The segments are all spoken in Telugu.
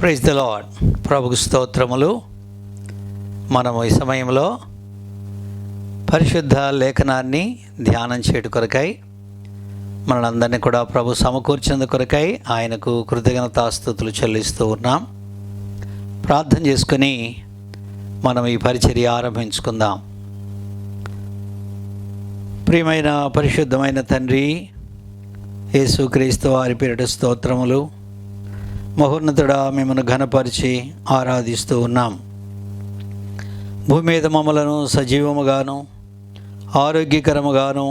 Praise the lord. ప్రభుకు స్తోత్రములు. మనము ఈ సమయంలో పరిశుద్ధ లేఖనాన్ని ధ్యానం చేయడం కొరకై మనందరినీ కూడా ప్రభు సమకూర్చేందుకు కొరకై ఆయనకు కృతజ్ఞతాస్తుతులు చెల్లిస్తూ ఉన్నాం. ప్రార్థన చేసుకుని మనం ఈ పరిచర్య ఆరంభించుకుందాం. ప్రియమైన పరిశుద్ధమైన తండ్రి, యేసుక్రీస్తు వారి పేరిట స్తోత్రములు. మహోన్నతుడా, మిమ్మల్ని ఘనపరిచి ఆరాధిస్తూ ఉన్నాం. భూమి మీద మమ్మలను సజీవముగాను ఆరోగ్యకరముగాను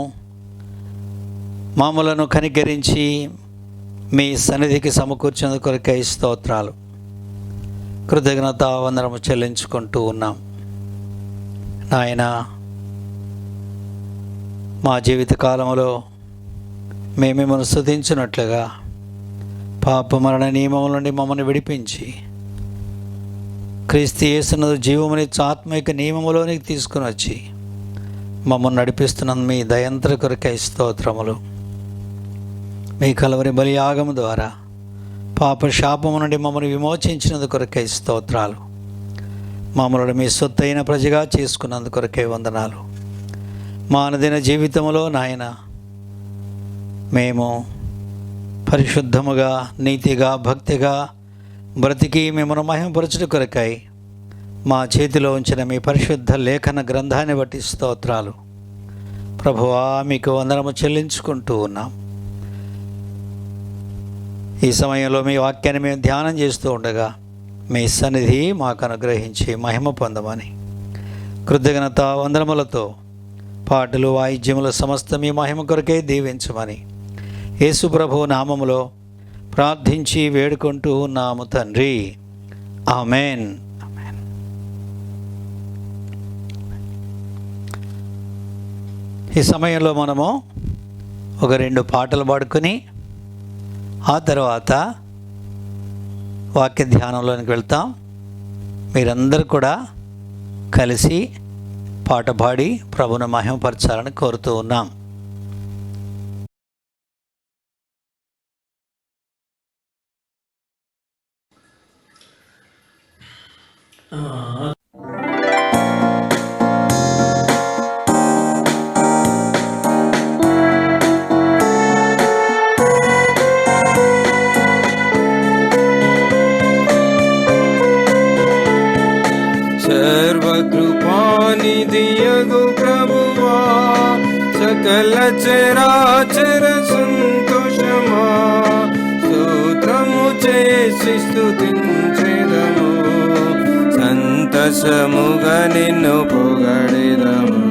మమ్మలను కనికరించి మీ సన్నిధికి సమకూర్చేందుకు కొరకై స్తోత్రాలు, కృతజ్ఞత వందనము చెల్లించుకుంటూ ఉన్నాం. నాయన, మా జీవిత కాలంలో మేము మిమ్మల్ని స్తుతించినట్లుగా పాప మరణ నియమముల నుండి మమ్మల్ని విడిపించి క్రీస్తు యేసునందు జీవమునిచ్చు ఆత్మీయ నియమములోనికి తీసుకుని వచ్చి మమ్మల్ని నడిపిస్తున్న మీ దయంత్ర కొరకై స్తోత్రములు. మీ కలవరి బలియాగము ద్వారా పాప శాపము నుండి మమ్మల్ని విమోచించినందు కొరకై స్తోత్రాలు. మమ్మల్ని మీ సొత్తైన ప్రజగా చేసుకున్నందు కొరకై వందనాలు. మా అనుదిన జీవితంలో నాయన మేము పరిశుద్ధముగా, నీతిగా, భక్తిగా బ్రతికి మిమ్మల్ని మహిమపరచుట కొరకై మా చేతిలో ఉంచిన మీ పరిశుద్ధ లేఖన గ్రంథాన్ని బట్టి స్తోత్రాలు. ప్రభువా, మీకు వందనము చెల్లించుకుంటూ ఉన్నాం. ఈ సమయంలో మీ వాక్యాన్ని మేము ధ్యానం చేస్తూ ఉండగా మీ సన్నిధి మాకు అనుగ్రహించి మహిమ పొందమని కృతజ్ఞత వందనములతో పాటలు, వాయిద్యముల సమస్త మీ మహిమ కొరకే దీవించమని యేసు ప్రభు నామములో ప్రార్థించి వేడుకుంటూ ఉన్నాము తండ్రి. ఆమెన్. ఈ సమయంలో మనము ఒక 2 పాటలు పాడుకొని ఆ తర్వాత వాక్య ధ్యానంలోనికి వెళ్తాం. మీరందరూ కూడా కలిసి పాట పాడి ప్రభువును మహిమపరచాలని కోరుతూ ఉన్నాం. సర్వకృపానిధియగు ప్రభువా, సకల చరాచర సంతోషమా, స్తోత్రము చేసి స్తుతించెదము, సంతసముగా నిన్ను పొగడెదము.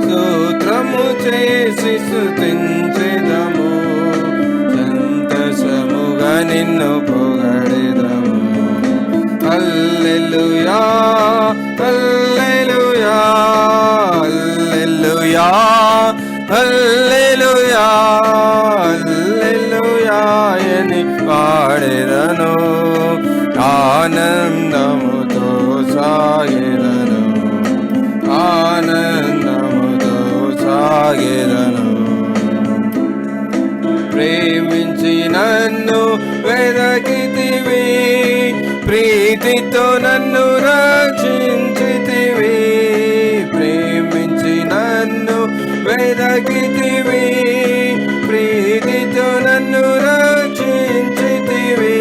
స్తోత్రము చేసి స్తుతించెదము, సంతసముగా నిన్ను పొగడెదము. హల్లెలూయా, హల్లెలూయా, హల్లెలూయా, హల్లెలూయా, హల్లెలూయా అని పాడెదను, ఆనందముతో సాగెదను, ఆనందముతో సాగెదను. ప్రేమించి నన్ను వెదకితివి, ప్రీతితో నన్ను రక్షించితివి. ప్రేమించి నన్ను వెదకితివి, ప్రీతితో నన్ను రక్షించితివి.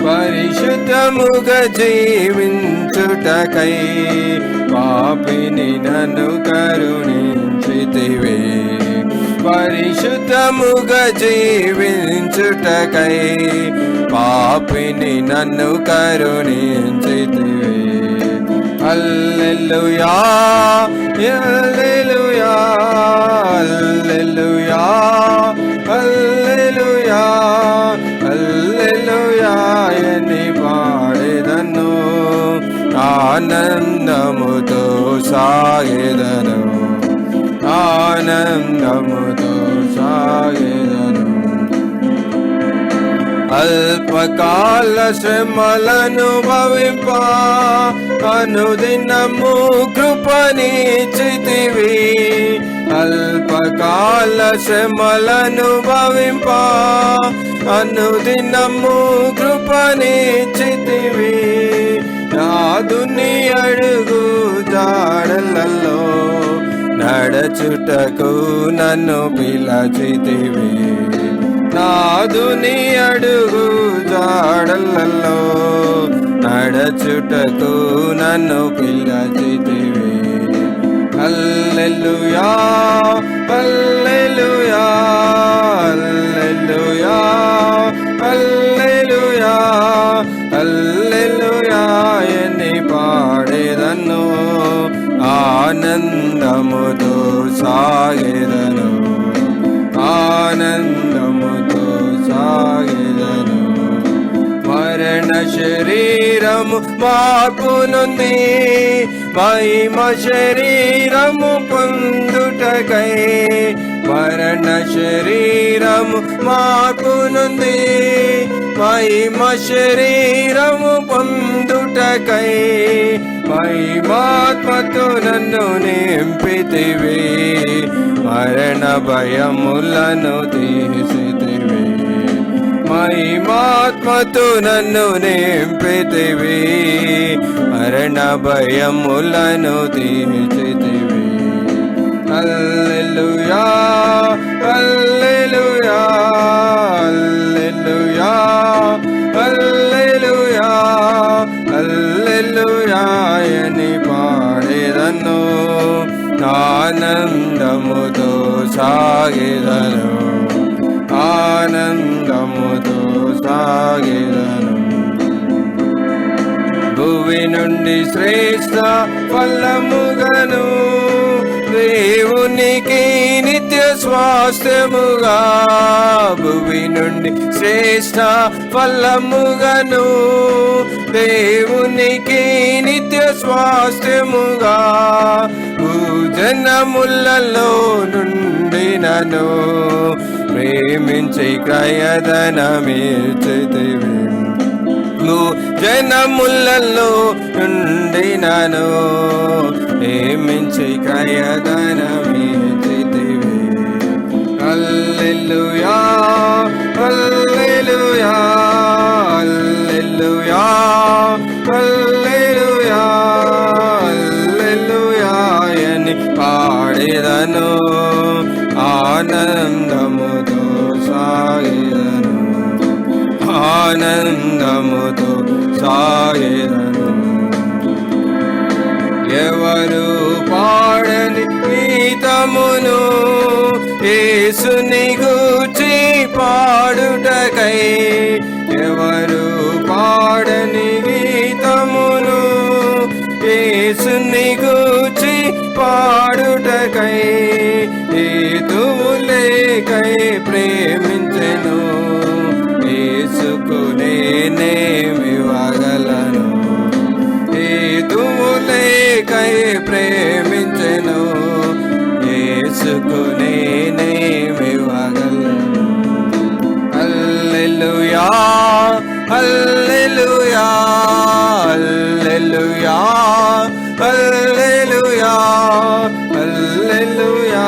పరిశుద్ధముగా జీవించుటకై పాపిని నన్ను కరుణించితివి. పరిశుద్ధముగా జీవించుటకై పాపిని నన్ను కరుణించితివి. హల్లెలూయా, హల్లెలూయా, హల్లెలూయా, హల్లెలూయా, హల్లెలూయా అని పాడెదను, ఆనందముతో సాగెదను, ఆనందముతో సాగెదను. అల్పకాల శ్రమలను భవింప అనుదినము కృపనిచ్చితివి. అల్పకాల శ్రమలనుభవింప అనుదినము కృపనిచ్చితివి. నాదుని అడుగు జాడలలో నడచుటకు నన్ను పిలచితివి. నాదుని అడుగు జాడలలో నడచుటకు నన్ను పిలచితివి. హల్లెలూయా హల్లెలూయా హల్లెలూయా హల్లెలూయా హల్లెలూయా అని పాడేదను. ఆనందముతో సాగెదను ఆనందముతో సాగెదను. మరణ శరీరము మార్పునుంది మహిమ శరీరము పొందుటకై. మరణ శరీరము మార్పునుంది మహిమ శరీరము పొందుటకై. మహిమాత్మతో నన్ను నింపితివి. మరణ భయములను తీసితివి. మహిమాత్మతో నన్ను నింపితివి. మరణ భయములను తీసితివి. హల్లెలూయా హల్లెలూయా హల్లెలూయా హల్లెలూయా హల్లెలూయా అని పాడేదను. ఆనందముతో సాగెదను ఆనందముతో సాగెదను. భువి నుండి శ్రేష్ఠ ఫలముగను దేవునికి నిత్య స్వాస్థ్యముగా. భువి నుండి శ్రేష్ఠ ఫలముగను దేవునికి నిత్య స్వాస్థ్యముగా. భూజనములలో నుండి నన్ను ప్రేమించి క్రయధనమిచ్చితివి. జనములలో నుండి నన్ను ప్రేమించి క్రయధనమిచ్చితివి. హల్లెలూయా హల్లెలూయా హల్లెలూయా హల్లెలూయా హల్లెలూయా అని పాడేదను. ఆనందముతో సాగెదను ఆనందముతో సాగెదను. ఎవరు పాడని గీతమును యేసుని గూర్చి పాడుటకై. ఎవరు పాడని గీతమును యేసుని గూర్చి పాడుటకై. హేతువులేకై ప్రేమించెను యేసుకు నేనేమివ్వగలను. హేతువులేకై ప్రేమించెను యేసుకు నేనేమివ్వగలను. హల్లెలూయా హల్లెలూయా హల్లెలూయా హల్లెలూయా హల్లెలూయా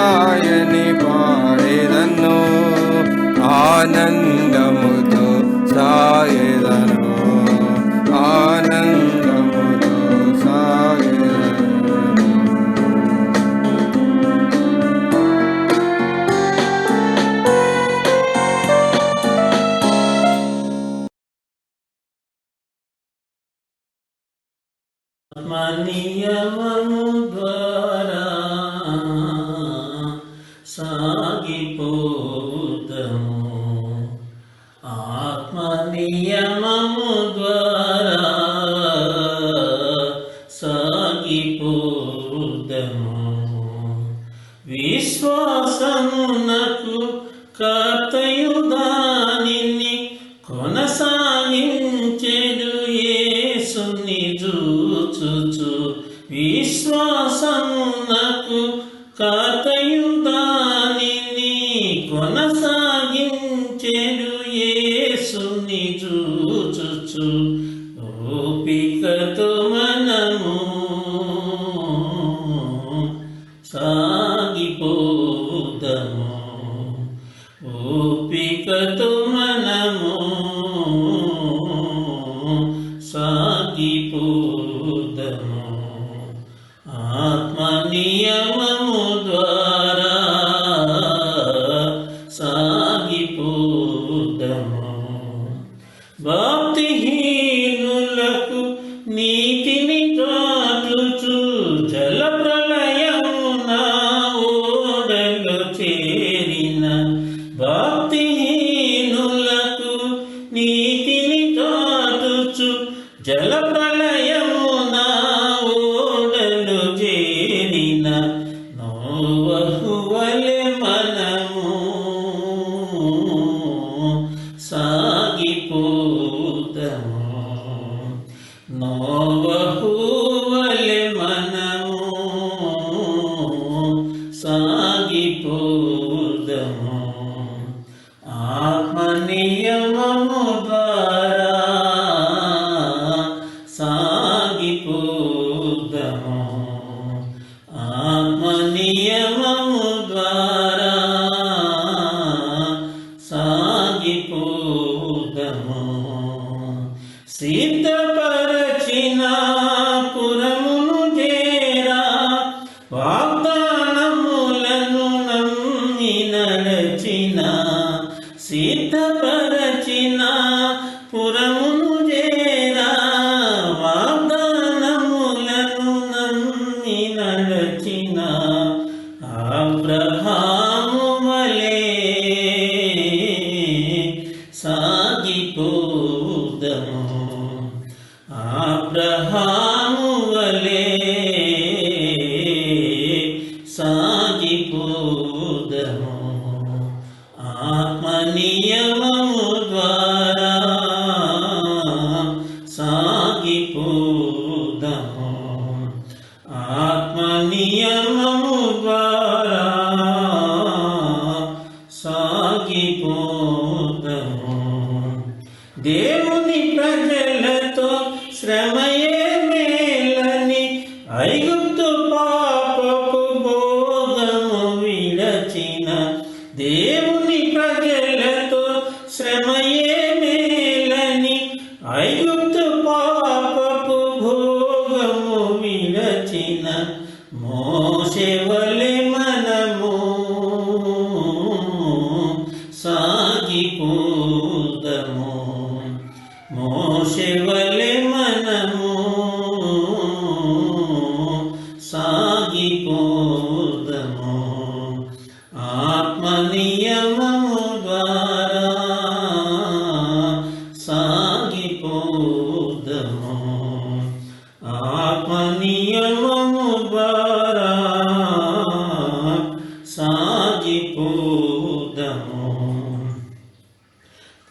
అని పాడేదను. ఆనందముతో సాగెదను ఆనందముతో సాగెదను. నియమము ద్వారా సాగిపోదము. ఆత్మ నియమము ద్వారా సాగిపోదము. విశ్వాసమునకు కర్తయు దానిని కొనసాగించెడు యేసుని చూచుచు. విశ్వాసమునకు కర్తయు దానిని కొనసాగించెడు యేసుని చూచుచు. ఓపికతో మనము సాగిపో భక్తిహీనులకు నీతిని చాటుచు జల ప్రళయమున ఓడలో చేరిన భక్తిహీనులకు నీతిని చాటుచు జల ప్రళయమున ఓడలో చేరిన నోవహు వలె మనము సాగిపోదము. నోవహు వలె మనము సాగిపోదము. ఆత్మ నియమము ద్వారా సాగిపోదము. ఆత్మ నియమము ద్వారా సాగిపోదము. సిద్ధపరచిన పురమును చేరా వాగ్దానములను నమ్మి నడచిన సిద్ధపరచిన పురమును చేరా వాగ్దానములను నమ్మి నడచిన అబ్రహాము వలె సాగిపోదము. అబ్రహాము వలె సాగిపోదము. ఆత్మ నియమము ద్వారా సాగిపోదము. ఆత్మ నియమము ద్వారా సాగిపోదము. దేవుని ప్రజలతో శ్రమయే మేలని ఐగుప్తు పాపపు భోగము విడచిన దేవుని ప్రజలతో శ్రమయే మేలని ఐగుప్తు పాపపు భోగము విడచిన మోషే వలె మనము సాగిపోదము. మోషే వలె మనము సాగిపోదము. ఆత్మ నియమము ద్వారా సాగిపోదము. ఆత్మ నియమము ద్వారా సాగిపోదము.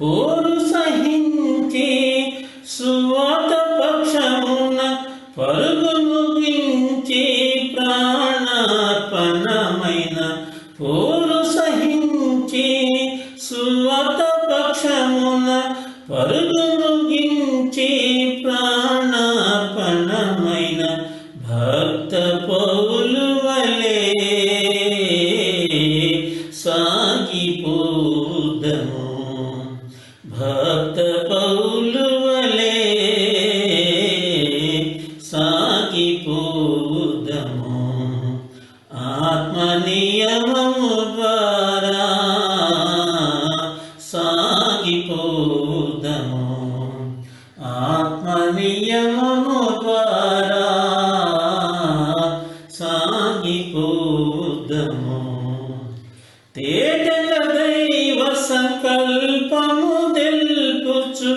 పోరు సహించి సువాత పక్షమున పరుగు ముగించి ప్రాణార్పణమైన పోరు సహించి సువాత పక్షమున పరుగు ముగించి ప్రాణార్పణమైన భక్త పౌలు వలె సాగిపోదము. భక్త పౌలు వలె సాగిపోదము. ఆత్మ నియమము ద్వారా సాగిపోదము. ఆత్మ నియమము ద్వారా సాగిపోదము. తేటగ దైవ సంకల్పము తెలుపుచు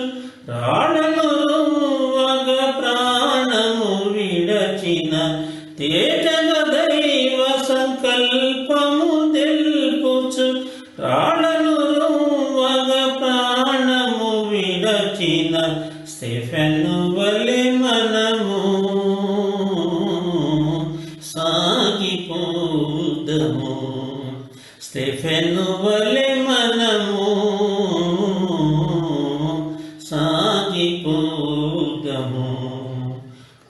ప్రాణము రువ్వగ ప్రాణము విడచిన తేటగ దైవ సంకల్పము తెలుపుచు ప్రాణము రువ్వగ ప్రాణము విడచిన స్టెఫెను వలె మనము సాగిపోదము. స్టెఫెను వలె మనము సాగిపోదము.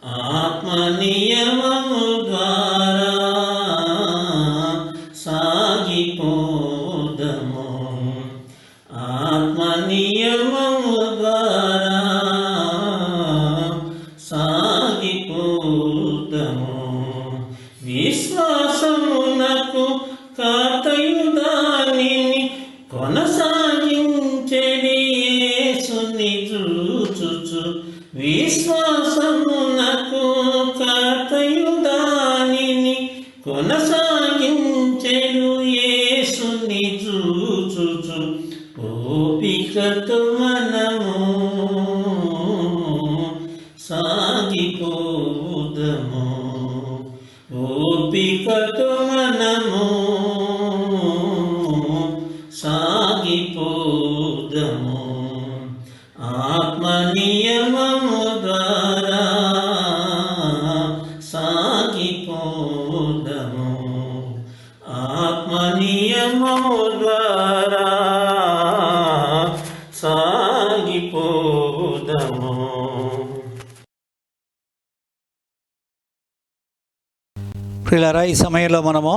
ఆత్మ నియమము ద్వారా సాగిపోదము. ఆత్మ నియమము ద్వారా సాగిపోదము. విశ్వాసమునకు కాతయు దానిని కొనసాగించెడి విశ్వాసమునకు కర్తయు దానిని కొనసాగించెను యేసుని చూచుచు ఓపికతో మనము సాగిపోదము, ఓపికతో మనము సాగిపోదము. ఆత్మ నియమము ద్వారా సాగిపోదము, ఆత్మ నియమము ద్వారా సాగిపోదము. ప్రియులారా, ఈ సమయంలో మనము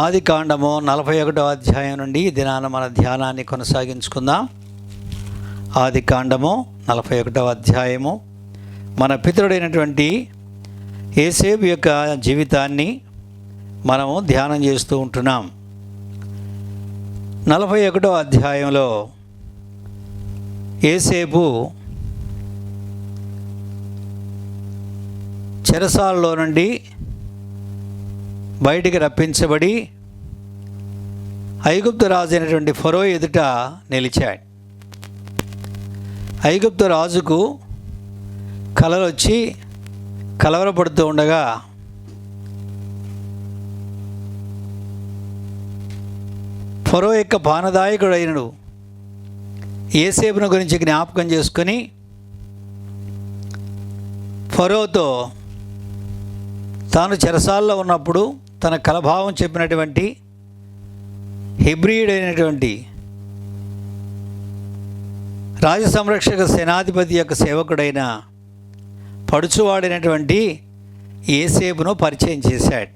ఆది కాండము 41వ అధ్యాయం నుండి ఈ దినాన మన ధ్యానాన్ని కొనసాగించుకుందాం. ఆది కాండము 41వ అధ్యాయము మన పితరుడైనటువంటి యోసేపు యొక్క జీవితాన్ని మనము ధ్యానం చేస్తూ ఉంటున్నాం. 41వ అధ్యాయంలో యోసేపు చెరసాలలో నుండి బయటికి రప్పించబడి ఐగుప్తు రాజు అయినటువంటి ఫరో ఎదుట నిలిచాడు. ఐగుప్తు రాజుకు కలలు వచ్చి కలవరపడుతూ ఉండగా ఫరో యొక్క పానదాయకుడైనడు యోసేపును గురించి జ్ఞాపకం చేసుకొని ఫరోతో తాను చెరసాల్లో ఉన్నప్పుడు తన కలభావం చెప్పినటువంటి హెబ్రీయుడైనటువంటి రాజసంరక్షక సేనాధిపతి యొక్క సేవకుడైన పడుచువాడైనటువంటి యోసేపును పరిచయం చేశాడు.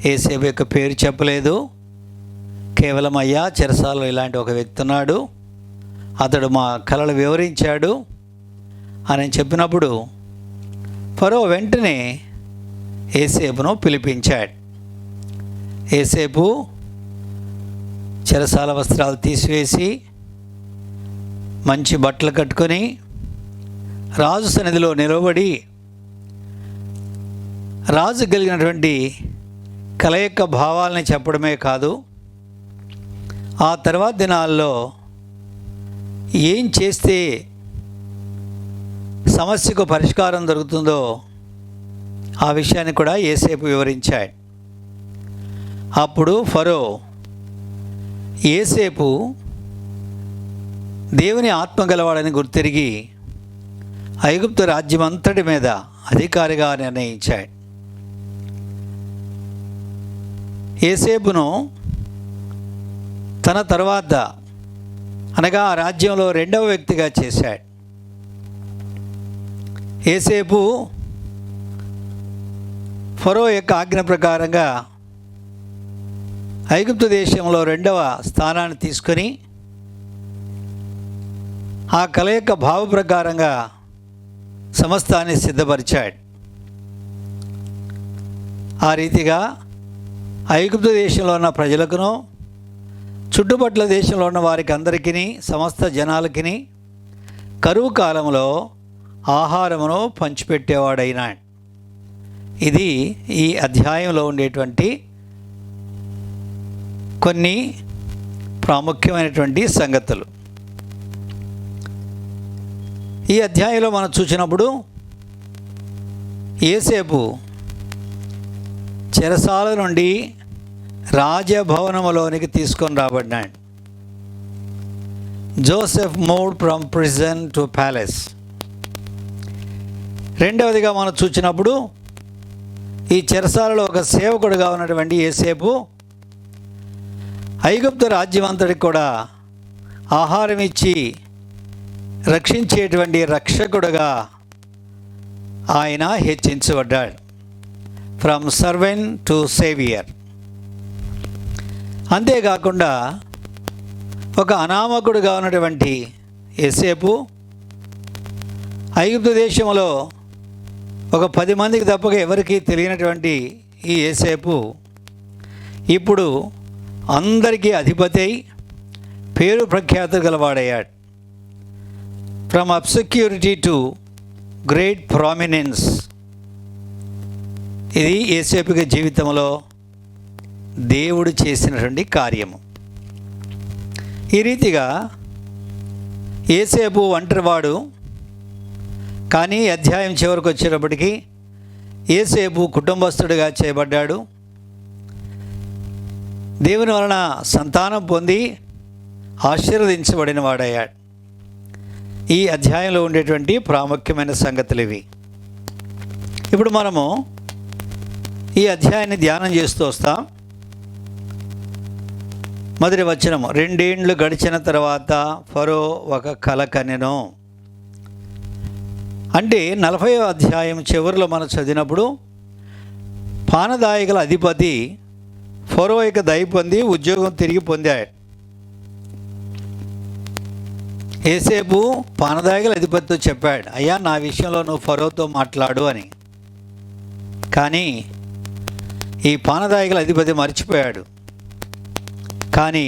యోసేపు యొక్క పేరు చెప్పలేదు, కేవలం అయ్యా చెరసాలలో ఇలాంటి ఒక వ్యక్తి ఉన్నాడు, అతడు మా కలలు వివరించాడు అని చెప్పినప్పుడు ఫరో వెంటనే యోసేపును పిలిపించాడు. యోసేపు చెరసాల వస్త్రాలు తీసివేసి మంచి బట్టలు కట్టుకొని రాజు సన్నిధిలో నిలబడి రాజు కలిగినటువంటి కల యొక్క భావాలని చెప్పడమే కాదు, ఆ తర్వాత దినాల్లో ఏం చేస్తే సమస్యకు పరిష్కారం దొరుకుతుందో ఆ విషయాన్ని కూడా యోసేపు వివరించాడు. అప్పుడు ఫరో యోసేపు దేవుని ఆత్మ గలవాడని గుర్తిరిగి ఐగుప్తు రాజ్యమంతటి మీద అధికారిగా నిర్ణయించాడు. యోసేపును తన తర్వాత అనగా ఆ రాజ్యంలో రెండవ వ్యక్తిగా చేశాడు. యోసేపు ఫరో యొక్క ఆజ్ఞ ప్రకారంగా ఐగుప్తు దేశంలో రెండవ స్థానాన్ని తీసుకొని ఆ కల యొక్క భావ ప్రకారంగా సమస్తాన్ని సిద్ధపరిచాడు. ఆ రీతిగా ఐగుప్తు దేశంలో ఉన్న ప్రజలకును చుట్టుపట్ల దేశంలో ఉన్న వారికి అందరికీ సమస్త జనాలకి కరువు కాలంలో ఆహారమును పంచిపెట్టేవాడైనాడు. ఇది ఈ అధ్యాయంలో ఉండేటువంటి కొన్ని ప్రాముఖ్యమైనటువంటి సంగతులు. ఈ అధ్యాయంలో మనం చూసినప్పుడు యోసేపు చెరసాల నుండి రాజభవనములోనికి తీసుకొని రాబడినాడు. Joseph moved from prison to palace. రెండవదిగా మనం చూసినప్పుడు ఈ చెరసాలలో ఒక సేవకుడుగా ఉన్నటువంటి యోసేపు ఐగుప్తు రాజ్యం అంతటికి కూడా ఆహారం ఇచ్చి రక్షించేటువంటి రక్షకుడుగా ఆయన హెచ్చించబడ్డాడు. From servant to saviour. అంతేకాకుండా ఒక అనామకుడుగా ఉన్నటువంటి యోసేపు ఐగుప్తు దేశంలో ఒక 10 మందికి తప్పక ఎవరికీ తెలియనటువంటి ఈ యోసేపు ఇప్పుడు అందరికీ అధిపతి అయి పేరు ప్రఖ్యాతులు గలవాడయ్యాడు. From obscurity to great prominence. ఇది యేసేపుకి జీవితంలో దేవుడు చేసినటువంటి కార్యము. ఈ రీతిగా యేసేపు ఒంటరివాడు, కానీ అధ్యాయం చివరికి వచ్చేటప్పటికి యేసేపు కుటుంబస్తుడిగా చేయబడ్డాడు. దేవుని వలన సంతానం పొంది ఆశీర్వదించబడిన వాడయ్యాడు. ఈ అధ్యాయంలో ఉండేటువంటి ప్రాముఖ్యమైన సంగతులు ఇవి. ఇప్పుడు మనము ఈ అధ్యాయాన్ని ధ్యానం చేస్తూ వస్తాం. మొదటి వచనం, 2 ఏండ్లు గడిచిన తర్వాత ఫరో ఒక కల కనెను. అంటే 40వ అధ్యాయం చివరిలో మనం చదివినప్పుడు పానదాయకుల అధిపతి ఫరో యొక్క దయ పొంది ఉద్యోగం తిరిగి పొందాడు. యేసేపు పానదాయకుల అధిపతితో చెప్పాడు, అయ్యా నా విషయంలో నువ్వు ఫరోతో మాట్లాడు అని. కానీ ఈ పానదాయకుల అధిపతి మర్చిపోయాడు. కానీ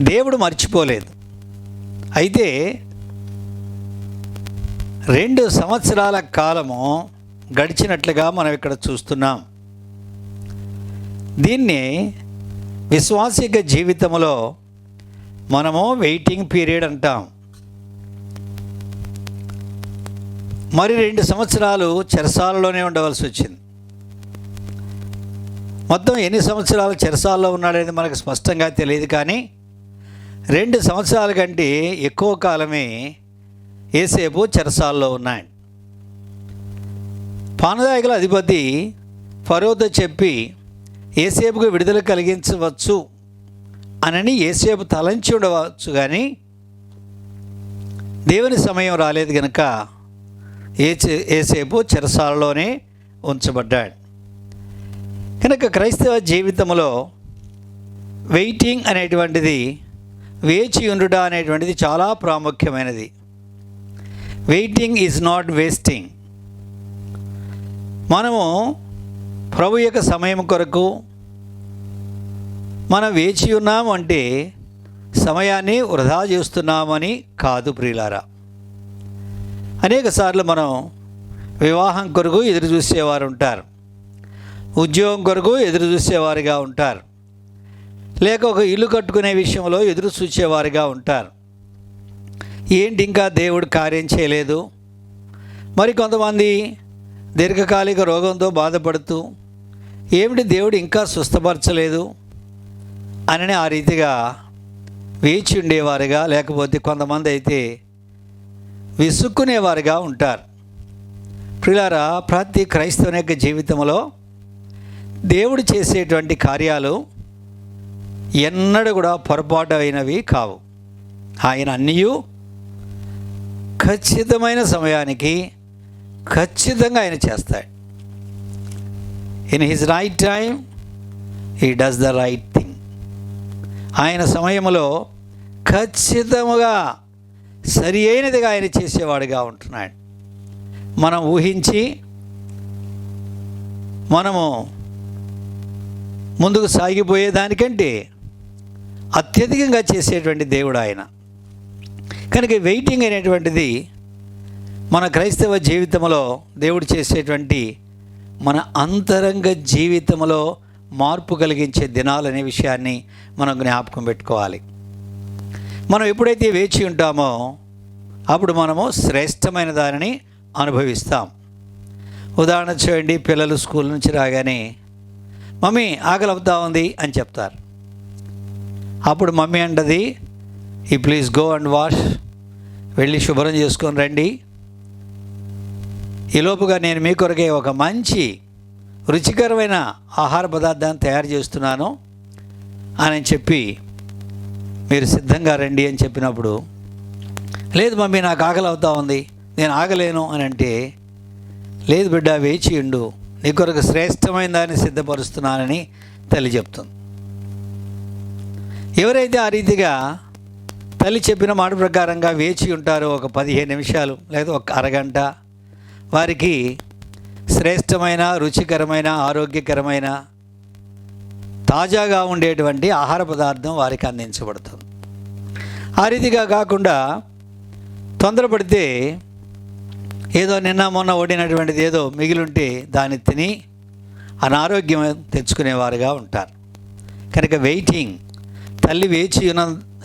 దేవుడు మర్చిపోలేదు. అయితే 2 సంవత్సరాల కాలము గడిచినట్లుగా మనం ఇక్కడ చూస్తున్నాం. దీన్ని విశ్వాసిక జీవితంలో మనము వెయిటింగ్ పీరియడ్ అంటాం. మరి 2 సంవత్సరాలు చెరసాలలోనే ఉండవలసి వచ్చింది. మొత్తం ఎన్ని సంవత్సరాలు చెరసాలలో ఉన్నాడనేది మనకు స్పష్టంగా తెలియదు, కానీ 2 సంవత్సరాల కంటే ఎక్కువ కాలమే యేసేపు చెరసాలలో ఉన్నాడు. పానదాయకుల అధిపతి ఫరోతో చెప్పి యేసేపుకు విడుదల కలిగించవచ్చు అనని యేసేపు తలంచి ఉండవచ్చు, కానీ దేవుని సమయం రాలేదు కనుక యేసేపు చెరసాలలోనే ఉంచబడ్డాడు. కనుక క్రైస్తవ జీవితంలో వెయిటింగ్ అనేటువంటిది, వేచి ఉండుట అనేటువంటిది చాలా ప్రాముఖ్యమైనది. Waiting is not wasting. మనము ప్రభు యొక్క సమయం కొరకు మనం వేచి ఉన్నాము అంటే సమయాన్ని వృధా చేస్తున్నామని కాదు ప్రియులారా. అనేక సార్లు మనం వివాహం కొరకు ఎదురు చూసేవారు ఉంటారు, ఉద్యోగం కొరకు ఎదురు చూసేవారుగా ఉంటారు, లేక ఒక ఇల్లు కట్టుకునే విషయంలో ఎదురు చూసేవారుగా ఉంటారు. ఏంటి ఇంకా దేవుడు కార్యం చేయలేదు. మరి కొంతమంది దీర్ఘకాలిక రోగంతో బాధపడుతూ ఏమిటి దేవుడు ఇంకా స్వస్థపరచలేదు అని ఆ రీతిగా వేచి ఉండేవారుగా, లేకపోతే కొంతమంది అయితే విసుక్కునేవారుగా ఉంటారు. ప్రియులారా, ప్రతి క్రైస్తవుని యొక్క జీవితంలో దేవుడు చేసేటువంటి కార్యాలు ఎన్నడూ కూడా పొరపాటు అయినవి కావు. ఆయన అన్నీయు ఖచ్చితమైన సమయానికి ఖచ్చితంగా ఆయన చేస్తాడు. In his right time he does the right thing. ఆయన సమయంలో ఖచ్చితంగా సరి అయినదిగా ఆయన చేసేవాడుగా ఉంటున్నాడు. మనం ఊహించి మనము ముందుకు సాగిపోయేదానికంటే అత్యధికంగా చేసేటువంటి దేవుడు ఆయన. కనుక వెయిటింగ్ అనేటువంటిది మన క్రైస్తవ జీవితంలో దేవుడు చేసేటువంటి మన అంతరంగ జీవితంలో మార్పు కలిగించే దినాలు అనే విషయాన్ని మనం జ్ఞాపకం పెట్టుకోవాలి. మనం ఎప్పుడైతే వేచి ఉంటామో అప్పుడు మనము శ్రేష్టమైన దానిని అనుభవిస్తాం. ఉదాహరణ చూడండి, పిల్లలు స్కూల్ నుంచి రాగానే మమ్మీ ఆకలి అవుతా ఉంది అని చెప్తారు. అప్పుడు మమ్మీ అంటది, ఈ ప్లీజ్ గో అండ్ వాష్, వెళ్ళి శుభ్రం చేసుకొని రండి, ఈలోపుగా నేను మీ కొరకే ఒక మంచి రుచికరమైన ఆహార పదార్థాన్ని తయారు చేస్తున్నాను అని చెప్పి మీరు సిద్ధంగా రండి అని చెప్పినప్పుడు, లేదు మమ్మీ నాకు ఆకలి అవుతా ఉంది, నేను ఆగలేను అని అంటే, లేదు బిడ్డ వేచి ఉండు, నీ కొరకు శ్రేష్టమైన దాన్ని సిద్ధపరుస్తున్నానని తల్లి చెప్తుంది. ఎవరైతే ఆ రీతిగా తల్లి చెప్పిన మాట ప్రకారంగా వేచి ఉంటారో ఒక 15 నిమిషాలు లేదా ఒక అరగంట, వారికి శ్రేష్టమైన రుచికరమైన ఆరోగ్యకరమైన తాజాగా ఉండేటువంటి ఆహార పదార్థం వారికి అందించబడుతుంది. ఆ రీతిగా కాకుండా తొందరపడితే ఏదో నిన్న మొన్న వండినటువంటిది ఏదో మిగిలింటే దాన్ని తిని అనారోగ్యం తెచ్చుకునేవారుగా ఉంటారు. కనుక వెయిటింగ్, తల్లి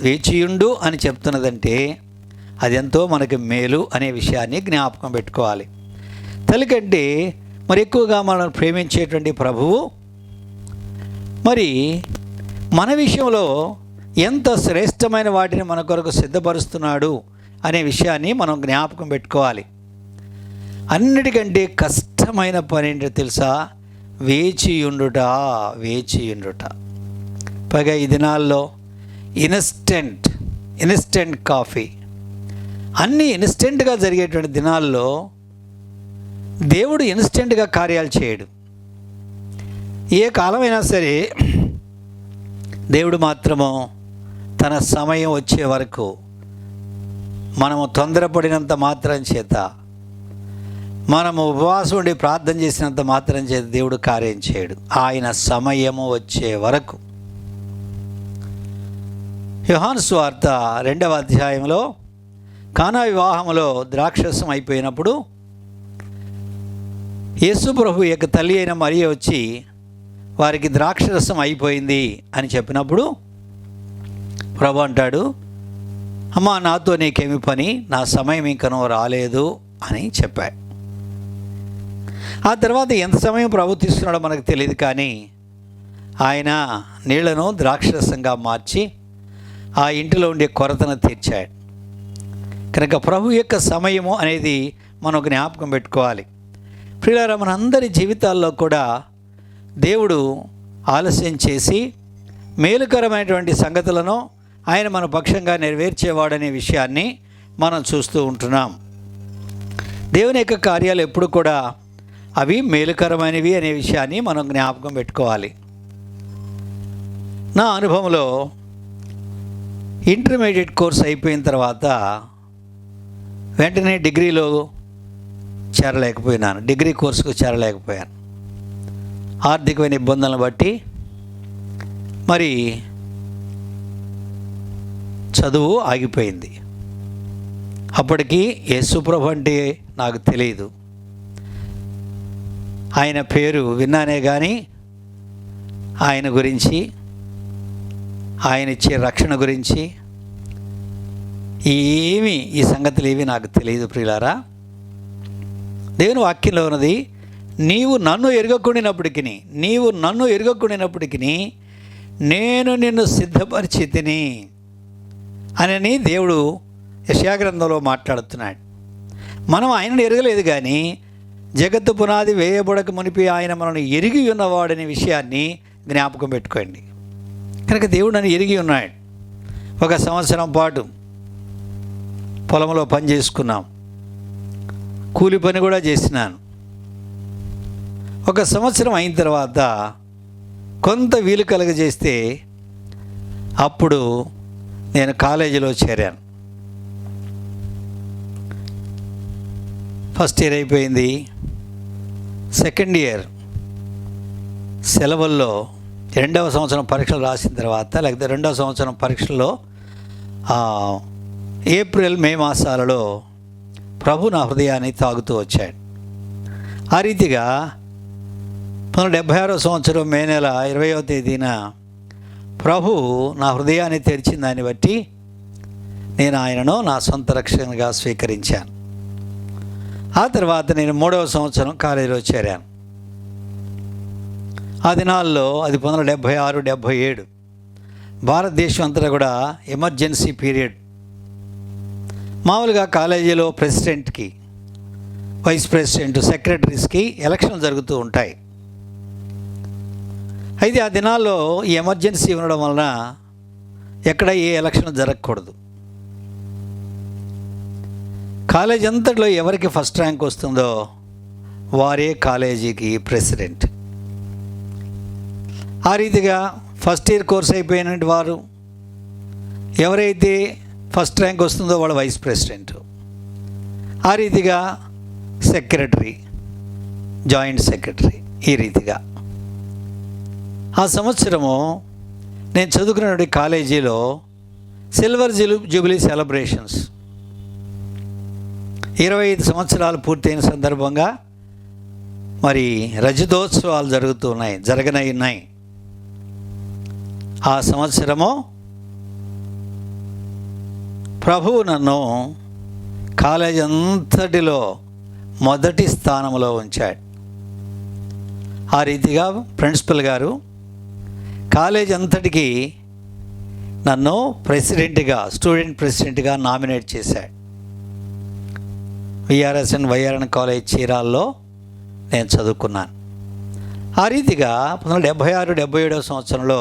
వేచియుండు అని చెప్తున్నదంటే అది ఎంతో మనకి మేలు అనే విషయాన్ని జ్ఞాపకం పెట్టుకోవాలి. తల్లి కంటే మరి ఎక్కువగా మనం ప్రేమించేటువంటి ప్రభువు మరి మన విషయంలో ఎంత శ్రేష్టమైన వాటిని మన కొరకు సిద్ధపరుస్తున్నాడు అనే విషయాన్ని మనం జ్ఞాపకం పెట్టుకోవాలి. అన్నిటికంటే కష్టమైన పని ఏంటో తెలుసా? వేచియుండుట. పైగా ఈ దినాల్లో ఇన్స్టెంట్ కాఫీ అన్నీ ఇన్స్టెంట్గా జరిగేటువంటి దినాల్లో దేవుడు ఇన్స్టెంట్గా కార్యాలు చేయడు. ఏ కాలమైనా సరే దేవుడు మాత్రము తన సమయం వచ్చే వరకు మనము తొందరపడినంత మాత్రం చేత, మనము ఉపవాసం ఉండి ప్రార్థన చేసినంత మాత్రం చేత దేవుడు కార్యం చేయడు. ఆయన సమయము వచ్చే వరకు. యోహాను సువార్త 2వ అధ్యాయంలో కానా వివాహంలో ద్రాక్షరసం అయిపోయినప్పుడు యేసు ప్రభు యొక్క తల్లి అయిన మరియ వచ్చి వారికి ద్రాక్షరసం అయిపోయింది అని చెప్పినప్పుడు ప్రభు అంటాడు, అమ్మా నాతో నీకేమి పని, నా సమయం ఇంకనూ రాలేదు అని చెప్పాడు. ఆ తర్వాత ఎంత సమయం ప్రభు తీసుకున్నాడో మనకు తెలియదు, కానీ ఆయన నీళ్లను ద్రాక్షరసంగా మార్చి ఆ ఇంటిలో ఉండే కొరతను తీర్చాడు. కనుక ప్రభు యొక్క సమయము అనేది మనం జ్ఞాపకం పెట్టుకోవాలి. ప్రియులారా, మనందరి జీవితాల్లో కూడా దేవుడు ఆలస్యం చేసి మేలుకరమైనటువంటి సంగతులను ఆయన మన పక్షంగా నెరవేర్చేవాడనే విషయాన్ని మనం చూస్తూ ఉంటున్నాం. దేవుని యొక్క కార్యాలు ఎప్పుడు కూడా అవి మేలుకరమైనవి అనే విషయాన్ని మనం జ్ఞాపకం పెట్టుకోవాలి. నా అనుభవంలో ఇంటర్మీడియట్ కోర్స్ అయిపోయిన తర్వాత వెంటనే డిగ్రీలో చేరలేకపోయినాను, డిగ్రీ కోర్సుకు చేరలేకపోయాను. ఆర్థికమైన ఇబ్బందులను బట్టి మరి చదువు ఆగిపోయింది. అప్పటికి యేసుప్రభు అంటే నాకు తెలియదు. ఆయన పేరు విన్నానే కానీ ఆయన గురించి, ఆయన ఇచ్చే రక్షణ గురించి ఈ సంగతులు ఏవి నాకు తెలియదు. ప్రియులారా, దేవుని వాక్యంలో ఉన్నది, నీవు నన్ను ఎరుగకుండినప్పటికీ నేను నిన్ను సిద్ధపరిచి తిని అని దేవుడు యెషయా గ్రంథంలో మాట్లాడుతున్నాడు. మనం ఆయనను ఎరగలేదు, కానీ జగత్తు పునాది వేయబడక మునిపి ఆయన మనల్ని ఎరిగి ఉన్నవాడనే విషయాన్ని జ్ఞాపకం పెట్టుకోండి. కనుక దేవుడు నన్ను ఎరిగి ఉన్నాడు. 1 సంవత్సరం పాటు పొలంలో పని చేసుకున్నాం, కూలి పని కూడా చేసినాను. 1 సంవత్సరం అయిన తర్వాత కొంత వీలు కలగజేస్తే అప్పుడు నేను కాలేజీలో చేరాను. ఫస్ట్ ఇయర్ అయిపోయింది. సెకండ్ ఇయర్ సెలవుల్లో 2వ సంవత్సరం పరీక్షలు రాసిన తర్వాత, లేకపోతే 2వ సంవత్సరం పరీక్షల్లో ఏప్రిల్ మే మాసాలలో ప్రభు నా హృదయాన్ని తాగుతూ వచ్చాడు. ఆ రీతిగా 1976వ సంవత్సరం మే నెల 20వ తేదీన ప్రభు నా హృదయాన్ని తెరిచిన దాన్ని బట్టి నేను ఆయనను నా సొంత రక్షణగా స్వీకరించాను. ఆ తర్వాత నేను 3వ సంవత్సరం కాలేజీలో చేరాను. ఆ దినాల్లో అది 1976-77 భారతదేశం అంతటా కూడా ఎమర్జెన్సీ పీరియడ్. మామూలుగా కాలేజీలో ప్రెసిడెంట్కి, వైస్ ప్రెసిడెంట్, సెక్రటరీస్కి ఎలక్షన్లు జరుగుతూ ఉంటాయి. అయితే ఆ దినాల్లో ఈ ఎమర్జెన్సీ ఉండడం వలన ఎక్కడ ఏ ఎలక్షన్ జరగకూడదు. కాలేజీ అంతట్లో ఎవరికి ఫస్ట్ ర్యాంక్ వస్తుందో వారే కాలేజీకి ప్రెసిడెంట్. ఆ రీతిగా ఫస్ట్ ఇయర్ కోర్స్ అయిపోయిన వారు ఎవరైతే ఫస్ట్ ర్యాంక్ వస్తుందో వాళ్ళ వైస్ ప్రెసిడెంట్, ఆ రీతిగా సెక్రటరీ, జాయింట్ సెక్రటరీ, ఈ రీతిగా. ఆ సంవత్సరము నేను చదువుకున్నటువంటి కాలేజీలో సిల్వర్ జూబిలీ సెలబ్రేషన్స్ 25 సంవత్సరాలు పూర్తయిన సందర్భంగా మరి రజతోత్సవాలు జరగనై. ఆ సంవత్సరము ప్రభువు నన్ను కాలేజ్ అంతటిలో మొదటి స్థానంలో ఉంచాడు. ఆ రీతిగా ప్రిన్సిపల్ గారు కాలేజ్ అంతటికి నన్ను స్టూడెంట్ ప్రెసిడెంట్గా నామినేట్ చేశాడు. విఆర్ఎస్ఎన్ వైఆర్ఎన్ కాలేజ్ చీరాల్లో నేను చదువుకున్నాను. ఆ రీతిగా 1976-77 సంవత్సరంలో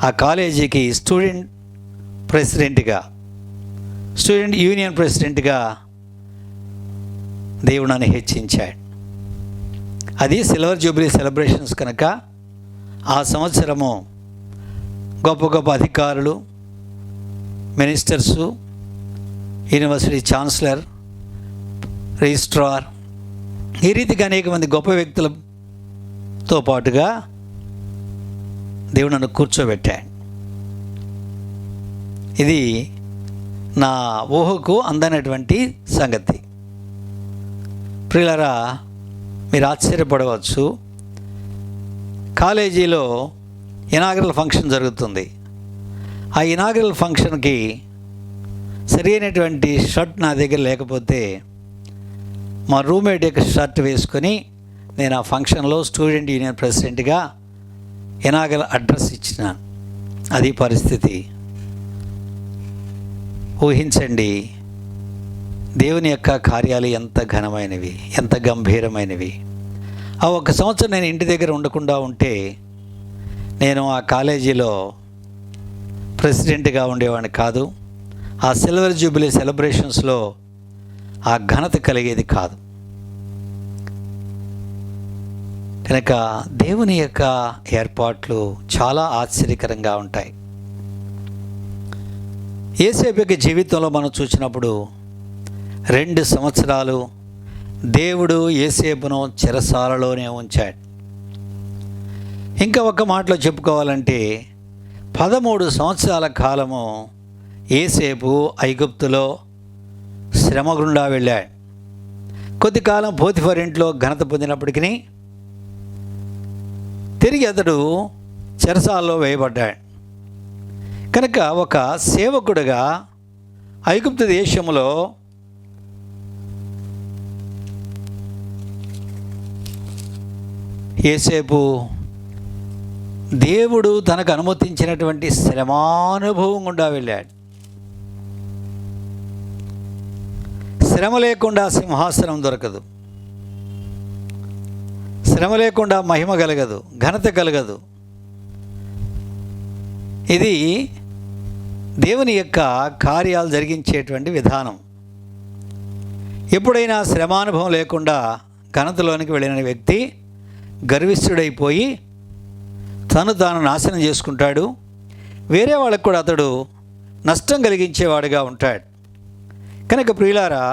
ఆ కాలేజీకి స్టూడెంట్ యూనియన్ ప్రెసిడెంట్గా దేవుడు నన్ను హెచ్చించాడు. అది సిల్వర్ జూబ్లీ సెలబ్రేషన్స్ కనుక ఆ సంవత్సరము గొప్ప గొప్ప అధికారులు, మినిస్టర్సు, యూనివర్సిటీ ఛాన్సలర్, రిజిస్ట్రార్, ఈ రీతిగా అనేక మంది గొప్ప వ్యక్తులతో పాటుగా దేవుడు నన్ను కూర్చోబెట్టాడు. ఇది నా ఊహకు అందనటువంటి సంగతి. ప్రియులారా, మీరు ఆశ్చర్యపడవచ్చు. కాలేజీలో ఇనాగరల్ ఫంక్షన్ జరుగుతుంది. ఆ ఇనాగరల్ ఫంక్షన్కి సరైనటువంటి షర్ట్ నా దగ్గర లేకపోతే మా రూమ్మేట్ యొక్క షర్ట్ వేసుకొని నేను ఆ ఫంక్షన్లో స్టూడెంట్ యూనియన్ ప్రెసిడెంట్గా ఇనాగరల్ అడ్రస్ ఇచ్చినాను. అది పరిస్థితి. ఊహించండి, దేవుని యొక్క కార్యాలు ఎంత ఘనమైనవి, ఎంత గంభీరమైనవి. ఆ ఒక్క సంవత్సరం నేను ఇంటి దగ్గర ఉండకుండా ఉంటే నేను ఆ కాలేజీలో ప్రెసిడెంట్గా ఉండేవాడిని కాదు. ఆ సిల్వర్ జూబిలీ సెలబ్రేషన్స్లో ఆ ఘనత కలిగేది కాదు. కనుక దేవుని యొక్క ఏర్పాట్లు చాలా ఆశ్చర్యకరంగా ఉంటాయి. యేసేపు యొక్క జీవితంలో మనం చూసినప్పుడు 2 సంవత్సరాలు దేవుడు యేసేపును చెరసాలలోనే ఉంచాడు. ఇంకా ఒక మాటలో చెప్పుకోవాలంటే 13 సంవత్సరాల కాలము యేసేపు ఐగుప్తులో శ్రమ గుండా వెళ్ళాడు. కొద్ది కాలం పోతిఫర్ ఇంట్లో ఘనత పొందినప్పటికీ తిరిగి అతడు చెరసాలలో వేయబడ్డాడు. కనుక ఒక సేవకుడుగా ఐగుప్తు దేశంలో యేసేపు దేవుడు తనకు అనుమతించినటువంటి శ్రమానుభవం గుండా వెళ్ళాడు. శ్రమ లేకుండా సింహాసనం దొరకదు, శ్రమ లేకుండా మహిమ కలగదు, ఘనత కలగదు. ఇది దేవుని యొక్క కార్యాలు జరిగించేటువంటి విధానం. ఎప్పుడైనా శ్రమానుభవం లేకుండా ఘనతలోనికి వెళ్ళిన వ్యక్తి గర్విష్ఠుడైపోయి తాను నాశనం చేసుకుంటాడు. వేరే వాళ్ళకు కూడా అతడు నష్టం కలిగించేవాడుగా ఉంటాడు. కనుక ప్రియులారా,